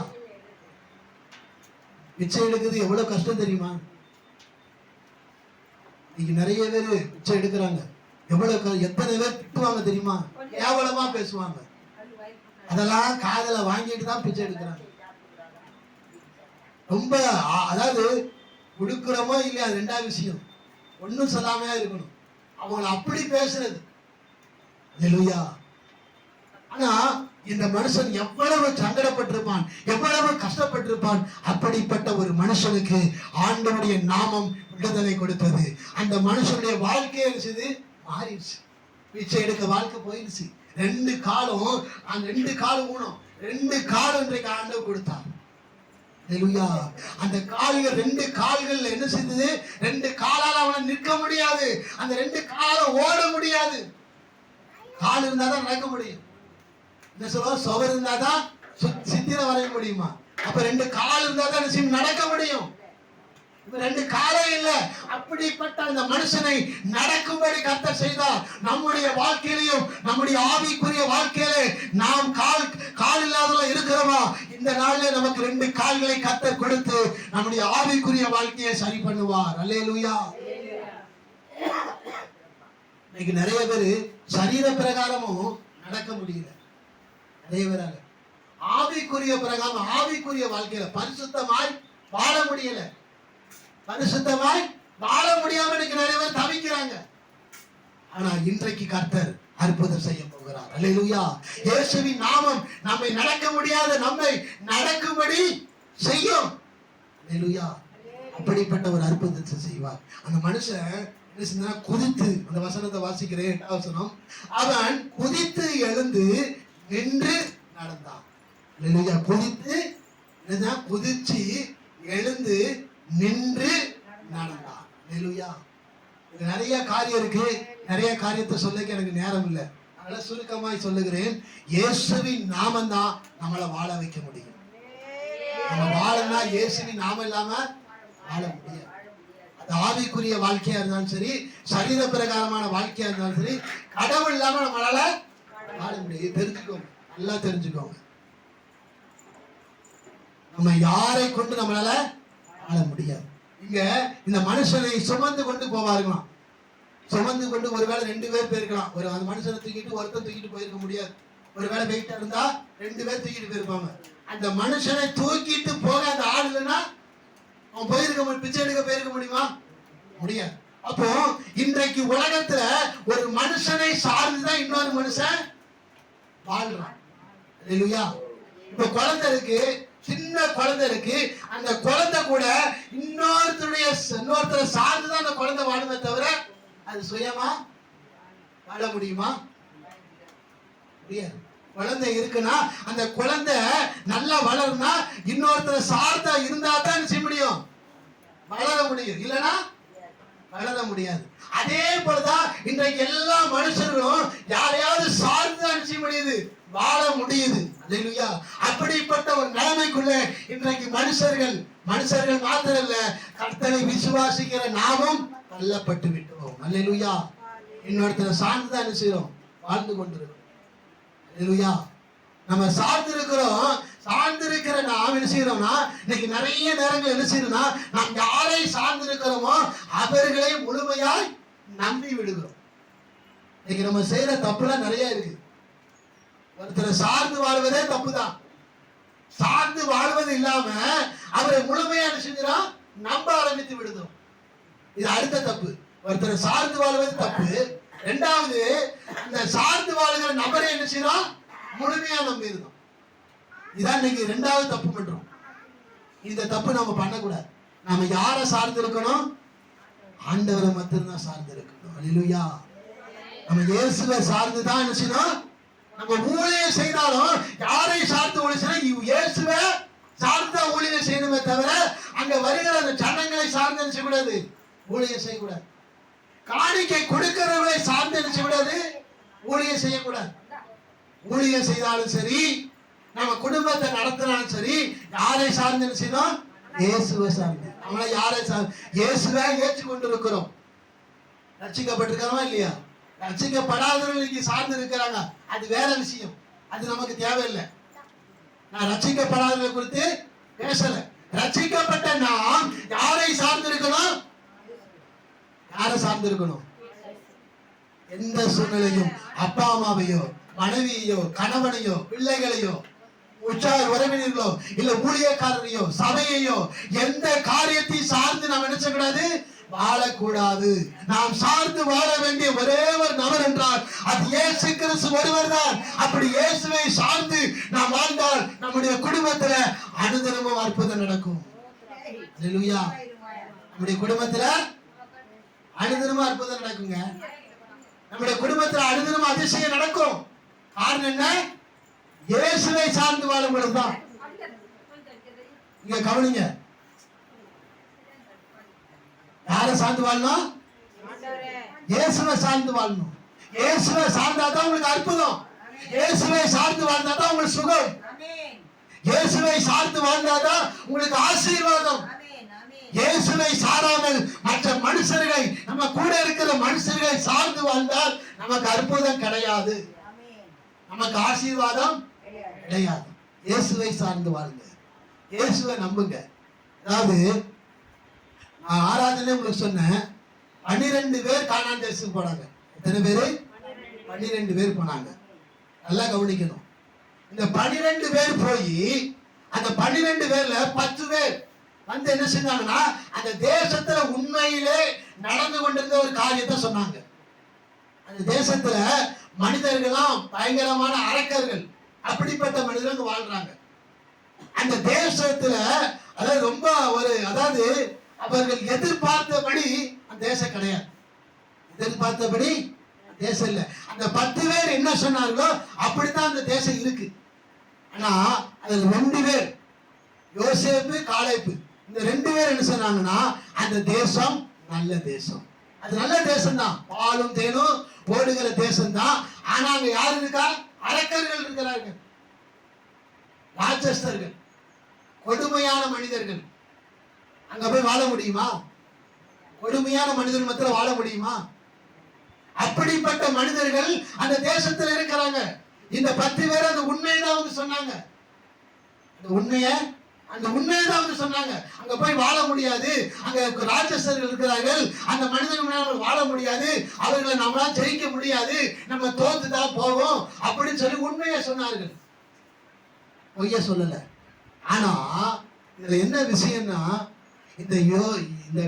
பிச்சை எடுக்கிறது எவ்வளவு கஷ்டம் தெரியுமா? இன்னைக்கு நிறைய பேர் பிச்சை எடுக்கிறாங்க. எத்தனை பேர் திட்டுவாங்க தெரியுமா? கேவலமா பேசுவாங்க. அதெல்லாம் காதல வாங்கிட்டு தான் பிச்சை எடுக்கிறாங்க. ரொம்ப, அதாவது கொடுக்கிறோமோ இல்லையா, அது 2வது விஷயம். ஒன்னும் சொல்லாமையா இருக்கணும். அவங்களை அப்படி பேசுறது. அல்லேலூயா. ஆனா இந்த மனுஷன் எவ்வளவு சங்கடப்பட்டிருப்பான், எவ்வளவு கஷ்டப்பட்டிருப்பான். அப்படிப்பட்ட ஒரு மனுஷனுக்கு ஆண்டவருடைய நாமம் விடுதலை கொடுத்தது. அந்த மனுஷனுடைய வாழ்க்கையை மாறிடுச்சு. பிச்சை எடுக்க வாழ்க்கை போயிடுச்சு. 2 காலம், அந்த 2 காலம் ஊனம், 2 காலம் இன்றைக்கு ஆண்டவர் கொடுத்தார். ஹல்லேலூயா. அந்த கால்கள், 2 கால்கள் என்ன செய்தது? 2 காலால அவனை நிற்க முடியாது. அந்த 2 காலால ஓட முடியாது. கால் இருந்தாதான் நடக்க முடியும். என்ன சொல்லுவோம்? சுவர் இருந்தாதான் சித்திரம் வரைய முடியுமா? அப்ப 2 கால் இருந்தாதான் நடக்க முடியும். 2 காலம் இல்ல. அப்படிப்பட்ட அந்த மனுஷனை நடக்கும்படி கர்த்தர் செய்தார். நம்முடைய வாழ்க்கையிலையும், நம்முடைய ஆவிக்குரிய வாழ்க்கையில நாம் கால் இல்லாதவங்க இருக்கிறோமா? இந்த நாள்ல நமக்கு 2 கால்களை கர்த்தர் கொடுத்து நம்முடைய ஆவிக்குரிய வாழ்க்கையை சரி பண்ணுவார். அல்லேலூயா. இன்னைக்கு நிறைய பேர் சரீர பிரகாரமும் நடக்க முடியல. நிறைய பேரால ஆவிக்குரிய பிரகாரம், ஆவிக்குரிய வாழ்க்கையில பரிசுத்தமாய் வாழ முடியல. பரிசுத்தமாய் வாழ முடியாம இன்னைக்கு நிறைய பேர் தவிக்கிறாங்க. ஆனா இன்றைக்கு கர்த்தர் அற்புதம் செய்ய போகிறார். அல்லேலூயா. இயேசுவின் நாமம் நம்மை நடக்க முடியாத நம்மை நடக்கும்படி செய்யும். அல்லேலூயா. அப்படிப்பட்ட ஒரு அற்புதத்தை செய்வார். அந்த மனுஷன் குதித்து, அந்த வசனத்தை வாசிக்கிறேன், 8வது வசனம். அவன் குதித்து எழுந்து நின்று நடந்தான். அல்லேலூயா. குதிச்சு எழுந்து நின்று நடந்தான். அல்லேலூயா. நிறைய காரியம் இருக்கு. நிறைய காரியத்தை சொல்லிக்க எனக்கு நேரம் இல்லை. அதனால சுருக்கமாய் சொல்லுகிறேன். இயேசுவின் நாமம் தான் நம்மளை வாழ வைக்க முடியும். நம்ம வாழனா இயேசுவின் நாமம் இல்லாம வாழ முடியாது. அது ஆவிக்குரிய வாழ்க்கையா இருந்தாலும் சரி, சரீர பிரகாரமான வாழ்க்கையா இருந்தாலும் சரி, கடவுள் இல்லாம நம்மளால வாழ முடியும். தெரிஞ்சுக்கோங்க, நல்லா தெரிஞ்சுக்கோங்க. நம்ம யாரை கொண்டு நம்மளால வாழ முடியாது. இங்க இந்த மனுஷனை சுமந்து கொண்டு போவார்களாம். சுமந்து கொண்டு ஒருவேளை 2 பேர் போயிருக்கலாம். அந்த மனுஷனை தூக்கிட்டு ஒருத்தர் தூக்கிட்டு போயிருக்க முடியாது. ஒருவேளை வெயிட்டா இருந்தா 2 பேர் தூக்கிட்டு போயிருப்பாங்க. அந்த மனுஷனை தூக்கிட்டு போக அந்த ஆள் இல்லைன்னா அவன் போயிருக்க, பிச்சை எடுக்க போயிருக்க முடியுமா? முடியாது. அப்போ இன்றைக்கு உலகத்துல ஒரு மனுஷனை சார்ந்துதான் இன்னொரு மனுஷன் வாழ்றான். இல்லையா? இப்ப குழந்தை இருக்கு, சின்ன குழந்தை இருக்கு. அந்த குழந்தை கூட இன்னொருத்தரை சார்ந்துதான் அந்த குழந்தை வாழுமே தவிர அது சுயமா வாழ முடியுமா? முடியாது. குழந்தை இருக்குன்னா அந்த குழந்தை நல்லா வளருனா இன்னொருத்தரை சார்ந்தா இருந்தா தான் செய்ய முடியும், வளர முடியும். இல்லைன்னா வளர முடியாது. அதே போலதான் இன்றைக்கு எல்லா மனுஷர்களும் யாரையாவது சார்ந்துதான் செய்ய முடியுது, வாழ முடியுது. அல்லேலூயா. அப்படிப்பட்ட ஒரு நிலைமைக்குள்ள இன்றைக்கு மனுஷர்கள் மாத்திரம் இல்ல, கர்த்தரை விசுவாசிக்கிற நாமும் தள்ளப்பட்டு விட்டோம். அல்லேலூயா. இன்னொருத்தரை சார்ந்துதான் என்ன செய்யறோம், வாழ்ந்து கொண்டிருக்கிறோம். அல்லேலூயா. நம்ம சார்ந்திருக்கிற நாம் என்ன செய்யறோம்னா, இன்னைக்கு நிறைய நேரங்கள் என்ன செய்யறோம்னா, நாம் யாரை சார்ந்திருக்கிறோமோ அவர்களை முழுமையாய் நம்பி விடுகிறோம். இன்னைக்கு நம்ம செய்யற தப்புலாம் நிறைய இருக்கு. ஒருத்தரை சார்ந்து வாழ்வதே தப்புதான். சார்ந்து வாழ்வது இல்லாம அவரை முழுமையா செஞ்சிடும், நம்ப ஆரம்பித்து விடுதோம். இது அடுத்த தப்பு. ஒருத்தரை சார்ந்து வாழ்வது தப்பு. 2வது, இந்த சார்ந்து வாழ்கிற நபரை என்ன செய்யறோம், முழுமையா நம்பி இருந்தோம். இதான் இன்னைக்கு 2வது தப்பு பண்றோம். இந்த தப்பு நம்ம பண்ணக்கூடாது. நாம யாரை சார்ந்து இருக்கணும்? ஆண்டவரை மட்டும்தான் சார்ந்து இருக்கணும். அல்லேலூயா. நம்ம இயேசுவை சார்ந்துதான் என்ன செய்யணும். நம்ம ஊழியம் செய்தாலும் யாரை சார்ந்து ஊழியம், இயேசுவை சார்ந்த ஊழியம் செய்யணுமே தவிர அங்க வருகிற அந்த ஜனங்களை சார்ந்து செய்யக்கூடாது, ஊழியம் செய்யக்கூடாது. காணிக்கை கொடுக்கிறவர்களை சார்ந்து செய்யக்கூடாது, ஊழியம் செய்யக்கூடாது. ஊழியம் செய்தாலும் சரி, நம்ம குடும்பத்தை நடத்தினாலும் சரி, யாரை சார்ந்து செய்யணும், இயேசுவை சார்ந்து. நம்மளை யாரை சார்ந்து, இயேசுவை ஏற்று கொண்டு இருக்கிறோம். ரட்சிக்கப்பட்டிருக்கிறோமா இல்லையா? ரட்சிக்கப்படாதவர்கள் சார்ந்து இருக்கிறாங்க, அது வேற விஷயம். அது நமக்கு தேவையில்லை. நான் ரட்சிக்கப்படாதவர்களை குறித்து பேசல. ரட்சிக்கப்பட்ட நாம் யாரை சார்ந்து இருக்கணும், யாரை சார்ந்து இருக்கணும்? எந்த சூழ்நிலையும் அப்பா அம்மாவையோ, மனைவியோ, கணவனையோ, பிள்ளைகளையோ, உற்சாக உறவினர்களோ, இல்ல ஊழியக்காரரையோ, சபையையோ, எந்த காரியத்தை சார்ந்து நாம் நினைச்சக்கூடாது, வாழக்கூடாது. நாம் சார்ந்து வாழ வேண்டிய ஒரே ஒரு நபர் என்றால் அது இயேசு கிறிஸ்து ஒருவர் தான். அப்படி இயேசுவை சார்ந்து நாம் வாழ்ந்தால் நம்முடைய குடும்பத்துல அனுதினமும் அற்புதம் நடக்கும். அல்லேலூயா. நம்முடைய குடும்பத்துல அனுதினமும் அற்புதம் நடக்குங்க. நம்முடைய குடும்பத்துல அனுதினமும் அதிசயம் நடக்கும். காரணம் என்ன? இயேசுவை சார்ந்து வாழும் பொழுதுதான். இங்க கவனிங்க, யாரை சார்ந்து வாழணும்? இயேசுவை சார்ந்து வாழணும். இயேசுவை சார்ந்தாதான் உங்களுக்கு அற்புதம். இயேசுவை சார்ந்து வாழ்ந்தாதான் உங்களுக்கு சுகம். இயேசுவை சார்ந்து வாழ்ந்தாதான் உங்களுக்கு ஆசீர்வாதம். இயேசுவை சாராமல் மற்ற மனுஷர்களை, நம்ம கூட இருக்கிற மனுஷர்களை சார்ந்து வாழ்ந்தால் நமக்கு அற்புதம் கிடையாது, நமக்கு ஆசீர்வாதம் கிடையாது. இயேசுவை சார்ந்து வாழுங்க, இயேசுவை நம்புங்க. அதாவது ஆராதனை உங்களுக்கு சொன்னேன், 12 பேர் கானான் தேசத்துக்கு போனாங்க. எத்தனை பேரு? 12 பேர் போனாங்க. நல்லா கவனிக்கணும். இந்த 12 பேர் போய் அந்த 12 பேர்ல 10 பேர் வந்து என்ன செஞ்சாங்கன்னா அந்த தேசத்துல உண்மையிலே நடந்து கொண்டிருந்த ஒரு காரியத்தை சொன்னாங்க. அந்த தேசத்துல மனிதர்கள்லாம் பயங்கரமான அரக்கர்கள், அப்படிப்பட்ட மனிதர்கள் வாழ்றாங்க. அந்த தேசத்துல அதாவது ரொம்ப அதாவது அவர்கள் எதிர்பார்த்தபடி அந்த தேசம் கிடையாது. எதிர்பார்த்தபடி தேசம் இல்ல. அந்த 10 பேர் என்ன சொன்னார்களோ அப்படித்தான் அந்த தேசம் இருக்கு. ஆனா அதுல 2 பேர், யோசேப்பு, காலேப்பு, இந்த 2 பேர் என்ன சொன்னாங்கன்னா அந்த தேசம் நல்ல தேசம், அது நல்ல தேசம் தான், பாலும் தேனும் ஓடுகிற தேசம் தான். ஆனா அங்க யாரு இருக்கா? அரக்கர்கள் இருக்கிறார்கள், ராட்சஸ்தர்கள், கொடுமையான மனிதர்கள். அங்க போய் வாழ முடியுமா? கொடுமையான மனிதர்கள் மத்தியில் வாழ முடியுமா? அப்படிப்பட்ட மனிதர்கள் அந்த தேசத்தில் இருக்கிறாங்க. இந்த 10 பேர் அந்த உண்மையதான் வந்து சொன்னாங்க. அந்த உண்மையதான் வந்து சொன்னாங்க. அங்க போய் வாழ முடியாது, அங்க ராட்சசர்கள் இருக்கிறார்கள், அந்த மனிதர்கள் வாழ முடியாது, அவர்களை நம்மளால ஜெயிக்க முடியாது, நம்ம தோத்துதான் போவோம் அப்படின்னு சொல்லி உண்மையை சொன்னார்கள், பொய்ய சொல்லல. ஆனா இதுல என்ன விஷயம்னா இந்த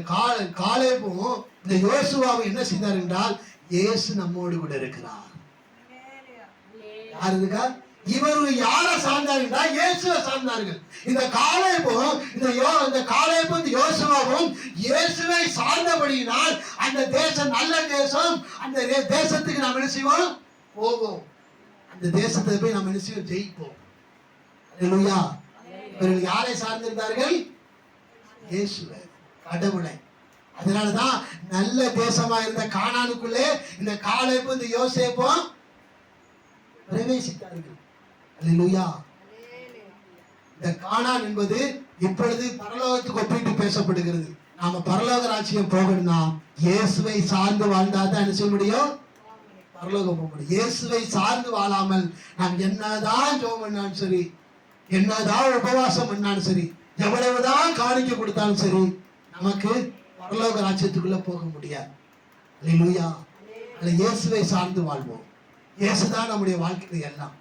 காலேபும் இந்த யோசுவாவும் என்ன செய்தார் என்றால் இயேசு நம்மோடு கூட இருக்கிறார். யார் இருக்கா? இவர்கள் யாரை சார்ந்தார்கள்? இயேசுவை சார்ந்தார்கள். இந்த காலேபும் இந்த யோசுவாவும் இயேசுவை சார்ந்தபடியினால் அந்த தேசம் நல்ல தேசம். அந்த தேசத்துக்கு நாம் என்ன செய்வோம்? போவோம். அந்த தேசத்தை போய் நாம் என்ன செய்வோம்? ஜெயிப்போம். அல்லேலூயா. இவர்கள் யாரை சார்ந்திருந்தார்கள்? இயேசுவை, கடவுளை. அதனாலதான் நல்ல தேசமா இருந்த கானானுக்குள்ளே இந்த காலேபும் இந்த யோசேப்பும் பிரவேசித்தார்கள். அல்லேலூயா. இந்த கானான் என்பது இப்பொழுது பரலோகத்துக்கு ஒப்பிட்டு பேசப்படுகிறது. நாம பரலோக ராஜ்யம் போகணும்னா இயேசுவை சார்ந்து வாழ்ந்தாதான் என்ன செய்ய முடியும்? பரலோகம் போக முடியும். இயேசுவை சார்ந்து வாழாமல் நாம் என்னதான் ஜெபம் பண்ணாலும் சரி, என்னதான் உபவாசம் பண்ணாலும் சரி, எவ்வளவுதான் காணிக்கை கொடுத்தாலும் சரி, நமக்கு பரலோக ராஜ்யத்துக்குள்ள போக முடியாது. அல்லேலூயா. இயேசுவை சார்ந்து வாழ்வோம். இயேசுதான் நம்முடைய வாழ்க்கை எல்லாம்.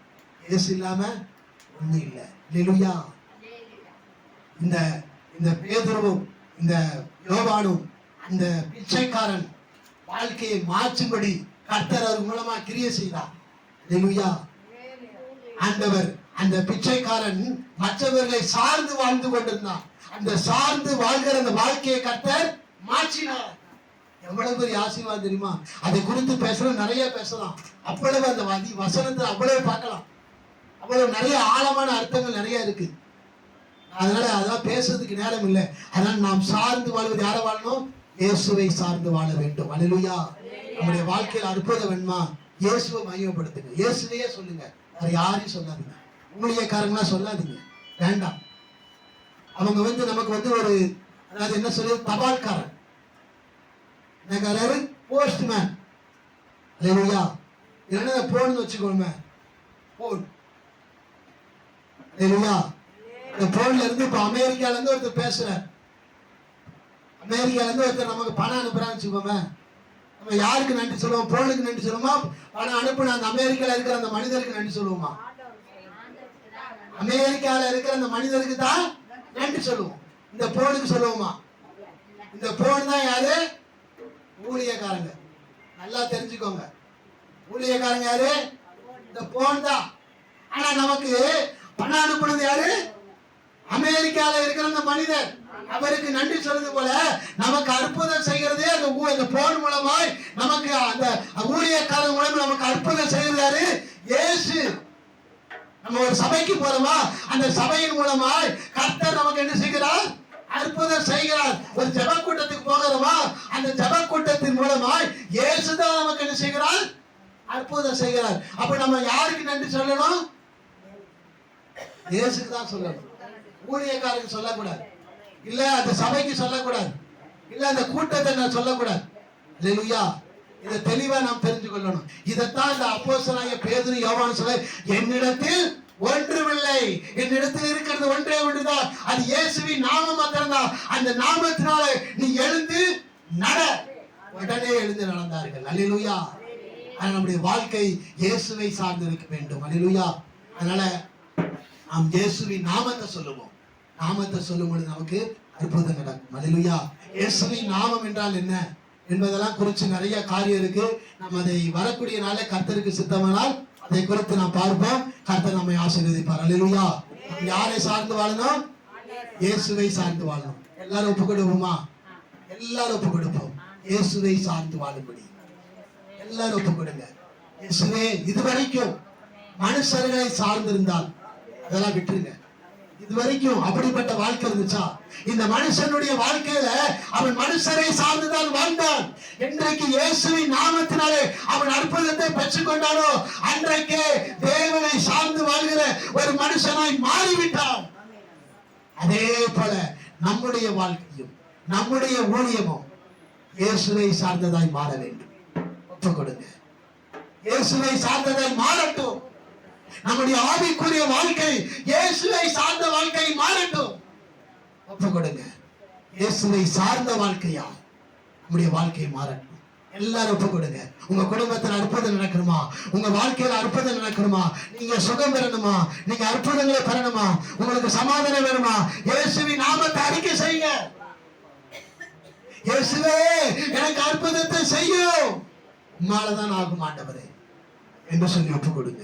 இயேசு இல்லாம ஒண்ணு இல்லை. அல்லேலூயா. இந்த பேதுருவும் இந்த யோவானும் அந்த பிச்சைக்காரன் வாழ்க்கையை மாற்றும்படி கர்த்தர் அவர் மூலமா கிரியை செய்தார். அல்லேலூயா. ஆண்டவர் அந்த பிச்சைக்காரன் மற்றவர்களை சார்ந்து வாழ்ந்து கொண்டிருந்தான். அந்த சார்ந்து வாழ்கிற அந்த வாழ்க்கையை கர்த்தர் மாற்றினார். எவ்வளவு பெரிய ஆசீர்வாதம் தெரியுமா? அதை குறித்து பேசலாம், நிறைய பேசலாம். அவ்வளவு அந்த வசனத்தை அவ்வளவு பார்க்கலாம். அவ்வளவு நிறைய ஆழமான அர்த்தங்கள் நிறைய இருக்கு. அதனால அதெல்லாம் பேசுறதுக்கு நேரம் இல்லை. அதனால நாம் சார்ந்து வாழ்வது யாரை வாழணும்? இயேசுவை சார்ந்து வாழ வேண்டும். அல்லேலூயா. நம்முடைய வாழ்க்கையில் அற்புதம் வேணுமா? இயேசுவை மையப்படுத்துங்க. இயேசுவையே சொல்லுங்க, வேற யாரையும் சொல்லாதீங்க. ஊழியக்காரங்களா சொல்லாதீங்க, வேண்டாம். அவங்க நமக்கு ஒரு அதாவது என்ன சொல்லு, தபால்காரன், என்னக்காரரு, போஸ்ட்மேன். அல்லேலூயா. இல்லைன்னா போன்னு வச்சுக்கோங்க, போன். அல்லேலூயா. இந்த போன்ல இருந்து இப்ப அமெரிக்கால இருந்து ஒருத்தர் பேசுறார். அமெரிக்கால இருந்து ஒருத்தர் நமக்கு பணம் அனுப்புறான்னு வச்சுக்கோங்க. நம்ம யாருக்கு நன்றி சொல்லுவோம்? போனுக்கு நன்றி சொல்லுவோமா? பணம் அனுப்புன அந்த அமெரிக்கால இருக்கிற அந்த மனிதருக்கு நன்றி சொல்லுவோமா? அமெரிக்கால இருக்கிற அந்த மனிதருக்கு தான் நன்றி சொல்லுவோம். இந்த போனுக்கு சொல்லுவோமா? இந்த போன் தான் யாரு? ஊழியக்காரங்க. நல்லா தெரிஞ்சுக்கோங்க, ஊழியக்காரங்க யாரு? இந்த போன் தான். ஆனா நமக்கு பணம் அனுப்புனது யாரு? அமெரிக்கால இருக்கிற அந்த மனிதர். அவருக்கு நன்றி சொல்றது போல நமக்கு அற்புதம் செய்கிறதே அந்த போன் மூலமாய், நமக்கு அந்த ஊழியக்காரர் மூலமா நமக்கு அற்புதம் செய்கிறாரு இயேசு. நம்ம ஒரு சபைக்கு போறோமா, அந்த சபையின் மூலமாய் கர்த்தர் நமக்கு என்ன செய்கிறார்? அற்புதம் செய்கிறார். ஒரு ஜெப கூட்டத்துக்கு போகிறோமா, அந்த ஜெப கூட்டத்தின் மூலமாய் இயேசு தான் நமக்கு என்ன செய்கிறார்? அற்புதம் செய்கிறார். அப்ப நம்ம யாருக்கு நன்றி சொல்லணும்? இயேசுக்கு தான் சொல்லணும். ஊழியக்காரருக்கு சொல்லக்கூடாது, இல்ல அந்த சபைக்கு சொல்லக்கூடாது, இல்ல அந்த கூட்டத்தை நான் சொல்லக்கூடாது. அல்லேலூயா. இதை தெளிவா நாம் தெரிஞ்சு கொள்ளணும். இதைத்தான் இந்த அப்போஸ்தலனாகிய பேதுரு யோவான் சொல்ல, என்னிடத்தில் ஒன்றுமில்லை, என்னிடத்தில் இருக்கிறது ஒன்றே ஒன்றுதான், அது இயேசுவின் நாமம் மாத்திரம்தான். அந்த நாமத்தினால நீ எழுந்து நட. உடனே எழுந்து நடந்தார்கள். அல்லேலூயா. நம்முடைய வாழ்க்கை இயேசுவை சார்ந்து இருக்க வேண்டும். அல்லேலூயா. அதனால நாம் இயேசுவின் நாமத்தை சொல்லுவோம். நாமத்தை சொல்லும் பொழுது நமக்கு அற்புதம் நடக்கும். அல்லேலூயா. இயேசுவின் நாமம் என்றால் என்ன என்பதெல்லாம் குறித்து நிறைய காரியம் இருக்கு. நம்ம அதை வரக்கூடிய நாளே கர்த்தருக்கு சித்தமானால் அதை குறித்து நாம் பார்ப்போம். கர்த்தர் நம்மை ஆசீர்வதிப்பார். அல்லேலூயா. யாரை சார்ந்து வாழணும்? இயேசுவை சார்ந்து வாழணும். எல்லாரும் ஒப்பு கொடுப்போமா? எல்லாரும் ஒப்பு கொடுப்போம். இயேசுவை சார்ந்து வாழும்படி எல்லாரும் ஒப்பு கொடுங்க. இயேசுவே, இதுவரைக்கும் மனுஷர்களை சார்ந்திருந்தால் அதெல்லாம் விட்டுருங்க. இதுவரைக்கும் அப்படிப்பட்ட வாழ்க்கை இருந்துச்சா? இந்த மனுஷனுடைய வாழ்க்கையில அவன் மனுஷரை சார்ந்துதான் வாழ்ந்தான். இன்றைக்கு இயேசுவின் நாமத்தினாலே அவன் அற்புதத்தை பெற்றுக் கொண்டானோ, அன்றைக்கே தேவனை சார்ந்து வாழ்கிற ஒரு மனுஷனாய் மாறிவிட்டான். அதே போல நம்முடைய வாழ்க்கையும் நம்முடைய ஊழியமும் இயேசுவை சார்ந்ததாய் மாற வேண்டும். ஒப்பு கொடுங்க. இயேசுவை சார்ந்ததாய் மாறட்டும். நம்முடைய ஆவிக்குரிய வாழ்க்கை இயேசுவை சார்ந்த வாழ்க்கை மாறட்டும். ஒப்பு கொடுங்க. இயேசுவை சார்ந்த வாழ்க்கையா நம்முடைய வாழ்க்கை மாறட்டும். எல்லாரும் ஒப்பு கொடுங்க. உங்க குடும்பத்தில் அற்புதம் நடக்கணுமா? உங்க வாழ்க்கையில அற்புதம் நடக்கணுமா? நீங்க சுகம் பெறணுமா? நீங்க அற்புதங்களை பெறணுமா? உங்களுக்கு சமாதானம் வேணுமா? இயேசுவின் நாமத்தை அறிக்கை செய்யுங்க. இயேசுவே, எனக்கு அற்புதத்தை செய்யும், உம்மாலதான் ஆகும் ஆண்டவரே என்று சொல்லி ஒப்பு கொடுங்க.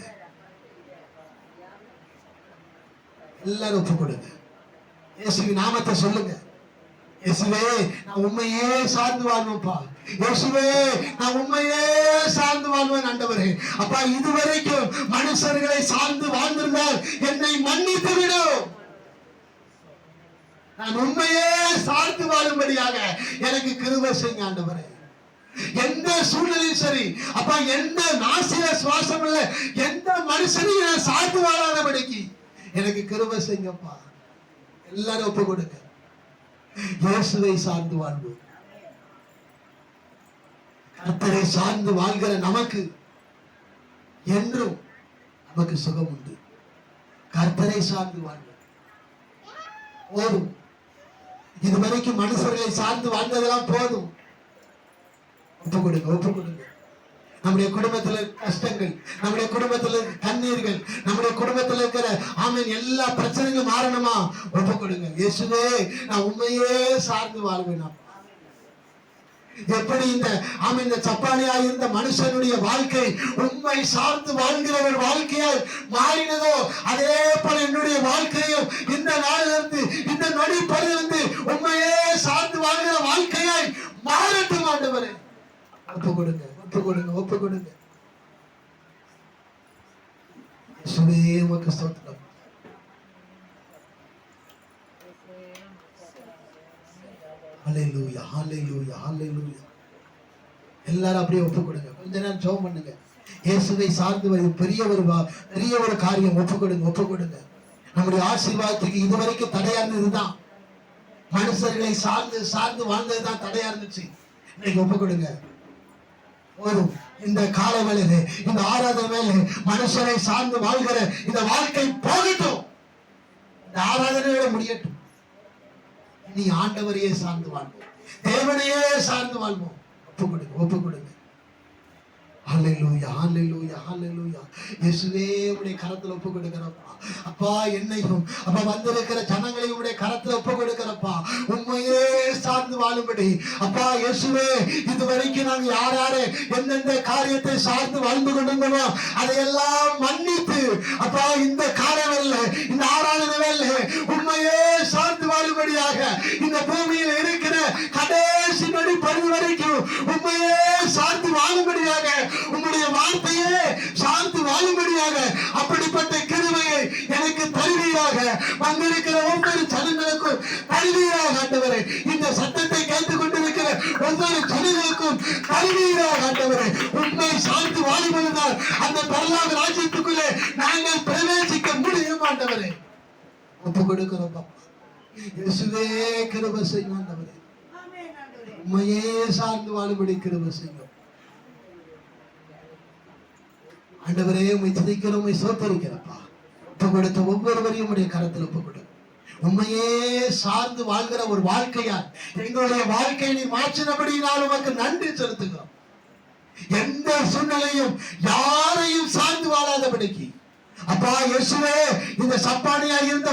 எல்லாரும் ஒப்பு கொடுங்க. இயேசுவின் நாமத்தை சொல்லுங்க. இயேசுவே, நான் உண்மையே சார்ந்து வாழ்வேன்ப்பா. இயேசுவே, நான் உண்மையே சார்ந்து வாழ்வேன் ஆண்டவரே. அப்பா, இதுவரைக்கும் மனுஷர்களை சார்ந்து வாழ்ந்திருந்தால் என்னை மன்னித்து விடும். நான் உண்மையே சார்ந்து வாழும்படியாக எனக்கு கிருபை செய்யுங்க ஆண்டவரே. எந்த சூழ்நிலையும் சரி அப்பா, எந்த நாசில சுவாசம் இல்ல, எந்த மனுஷனையும் நான் சார்ந்து வாழாதபடிக்கு எனக்கு கிருபை செய்யுங்கப்பா. எல்லாரும் ஒப்பு கொடுங்க. இயேசுவை சார்ந்து வாழ்வோம். கர்த்தரை சார்ந்து வாழ்கிற நமக்கு என்றும் நமக்கு சுகம் உண்டு. கர்த்தரை சார்ந்து வாழ்வோம். போதும். இதுவரைக்கும் மனுஷர்களை சார்ந்து வாழ்ந்ததெல்லாம் போதும். ஒப்பு கொடுங்க, ஒப்பு கொடுங்க. நம்முடைய குடும்பத்துல கஷ்டங்கள், நம்முடைய குடும்பத்துல கண்ணீர்கள், நம்முடைய குடும்பத்துல இருக்கிற ஆமென் எல்லா பிரச்சனைகளும் மாறணுமா? ஒப்பு கொடுங்க. இயேசுவே, நான் உண்மையே சார்ந்து வாழ்வேன். எப்படி இந்த ஆமென் இந்த சப்பானியா இருந்த மனுஷனுடைய வாழ்க்கை உண்மை சார்ந்து வாழ்கிற ஒரு வாழ்க்கையால் மாறினதோ, அதே போல என்னுடைய வாழ்க்கையும் இந்த நாளிலிருந்து இந்த நொடி பொழுதிலிருந்து உண்மையே சார்ந்து வாழ்கிற வாழ்க்கையாய் மாறட்டும் ஆண்டவரே. ஒப்பு கொடுங்க, ஒப்பு கொடுங்க, ஒப்பு கொடுங்க. இயேசுவே, உமக்கு ஸ்தோத்திரம். ஹல்லேலூயா, ஹல்லேலூயா, ஹல்லேலூயா. எல்லாரும் அப்படியே ஒப்பு கொடுங்க. கொஞ்ச நேரம் ஜெபம் பண்ணுங்க. இயேசுவை சார்ந்து பெரிய ஒரு காரியம். ஒப்பு கொடுங்க, ஒப்பு கொடுங்க. நம்முடைய ஆசீர்வாதத்துக்கு இதுவரைக்கும் தடையா இருந்ததுதான். மனுஷர்களை சார்ந்து வாழ்ந்ததுதான் தடையா இருந்துச்சு. இன்னைக்கு ஒப்பு கொடுங்க. ஒரு இந்த கால வேளையிலே, இந்த ஆராதனை வேளையிலே மனுஷரை சார்ந்து வாழ்கிற இந்த வாழ்க்கை போகட்டும். இந்த ஆராதனையோட முடியட்டும். நீ ஆண்டவரையே சார்ந்து வாழ்வோம், தேவனையே சார்ந்து வாழ்வோம். ஒப்பு கொடுங்க, ஒப்பு கொடுங்க. ஹல்லேலூயா, ஹல்லேலூயா, ஹல்லேலூயா. இயேசுவே உம்முடைய கரத்துல ஒப்பு கொடுக்கிறப்பா. அப்பா என்னையும் அப்பா வந்திருக்கிற ஜனங்களையும் உம்முடைய கரத்துல ஒப்பு கொடுக்கிறப்பா. உண்மையே சார்ந்து வாழும்படி அப்பா இயேசுவே இதுவரைக்கும் நாங்க யார் யாரு எந்தெந்த காரியத்தை சார்ந்து வாழ்ந்து கொண்டிருந்தோமோ அதையெல்லாம் மன்னித்து அப்பா இந்த காலவெல்ல இந்த ஆராதனை வேலை உண்மையே சார்ந்து வாழும்படியாக இந்த பூமியில் இருக்கிற கடைசி நொடி பருவ வரைக்கும் உண்மையே சார்ந்து வாழும்படியாக உம்முடைய வார்த்தையே சார்ந்து வாழும்படியாக அப்படிப்பட்ட கிருபையை எனக்கு தருவீராக. வந்திருக்கிற ஒவ்வொரு ஜனங்களுக்கும் தருவீராக ஆண்டவரே. இந்த சத்தத்தை கேட்டுக் கொண்டிருக்கிற ஒவ்வொரு ஜனங்களுக்கும் தருவீராக ஆண்டவரே. உண்மை சார்ந்து வாழுவதுதான் அந்த பரலோக ராஜ்யத்துக்குள்ளே நாங்கள் பிரவேசிக்க முடியும் ஆண்டவரே. ஒப்பு கொடுக்கிறோம் இயேசுவே, கிருபை செய்யும் ஆண்டவரே. உண்மையே சார்ந்து வாழும்படி கிருபை செய்யும் ஆண்டவரே. உம்மை துதிக்கிறோம், உம்மை ஸ்தோத்திரிக்கிறப்பா. ஒப்பு கொடுத்த ஒவ்வொருவரையும் உம்முடைய கரத்தில் ஒப்பு கொடு. உண்மையே சார்ந்து வாழ்கிற ஒரு வாழ்க்கையால் எங்களுடைய வாழ்க்கையை நீ மாற்றினபடியினால் உமக்கு நன்றி செலுத்துகிறோம். எந்த சூழ்நிலையும் யாரையும் சார்ந்து வாழாதபடிக்கு அப்பா இயேசுவே இந்த சப்பானியா இருந்த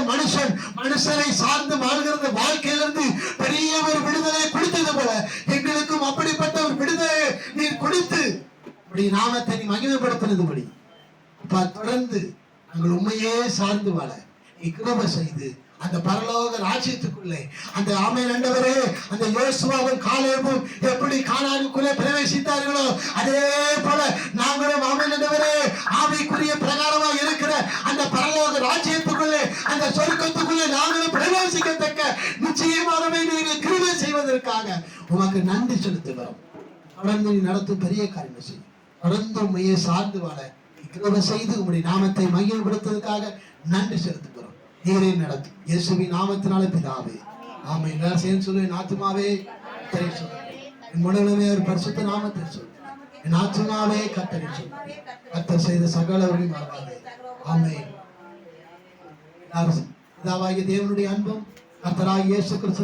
மனுஷனை சார்ந்து வாழ்கிற வாழ்க்கையிலிருந்து பெரிய ஒரு விடுதலை கொடுத்தது போல எங்களுக்கும் அப்படிப்பட்ட ஒரு விடுதலை நீர் கொடுத்து நாமத்தை நீ மகிமைப்படுத்தினதுபடி அப்பா தொடர்ந்து நாங்கள் உண்மையே சார்ந்து வாழ நீ கிருபை செய்து அந்த பரலோக ராஜ்யத்துக்குள்ளே அந்த ஆமென் ஆண்டவரே அந்த யோசுவாவும் காலேபும் எப்படி கானானுக்குள்ளே பிரவேசித்தார்களோ அதே போல நாங்களும் ஆமென் ஆண்டவரே ஆவிக்குரிய பிரகாரமாக இருக்கிற அந்த பரலோக ராஜ்யத்துக்குள்ளே அந்த சொர்க்கத்துக்குள்ளே நாங்களும் பிரவேசிக்கத்தக்க நிச்சயமாகவே நீங்கள் கிருபை செய்வதற்காக உமக்கு நன்றி செலுத்துகிறோம். தொடர்ந்து நீ நடத்தும் பெரிய காரியம் செய்யும். தொடர்ந்து உண்மையை சார்ந்து வாழ கிருபை செய்து உம்முடைய நாமத்தை மகிமைப்படுத்துவதற்காக நன்றி செலுத்துகிறோம். நீரே நடத்தும் இயேசுவின் நாமத்தினாலே பிதாவே ஆமென். எல்லாரும் சேர்ந்து சொல்லுவேன். ஆத்துமாவே கர்த்தரை சொல்லு, என் முழுவதுமே ஒரு பரிசுத்த நாமத்தை சொல்லு, என் ஆத்துமாவே கர்த்தரை சொல்லு, கர்த்தர் செய்த சகலவரையும் மறவாதே. ஆமென். பிதாவாகிய தேவனுடைய அன்பும் கர்த்தராகிய இயேசு கிறிஸ்து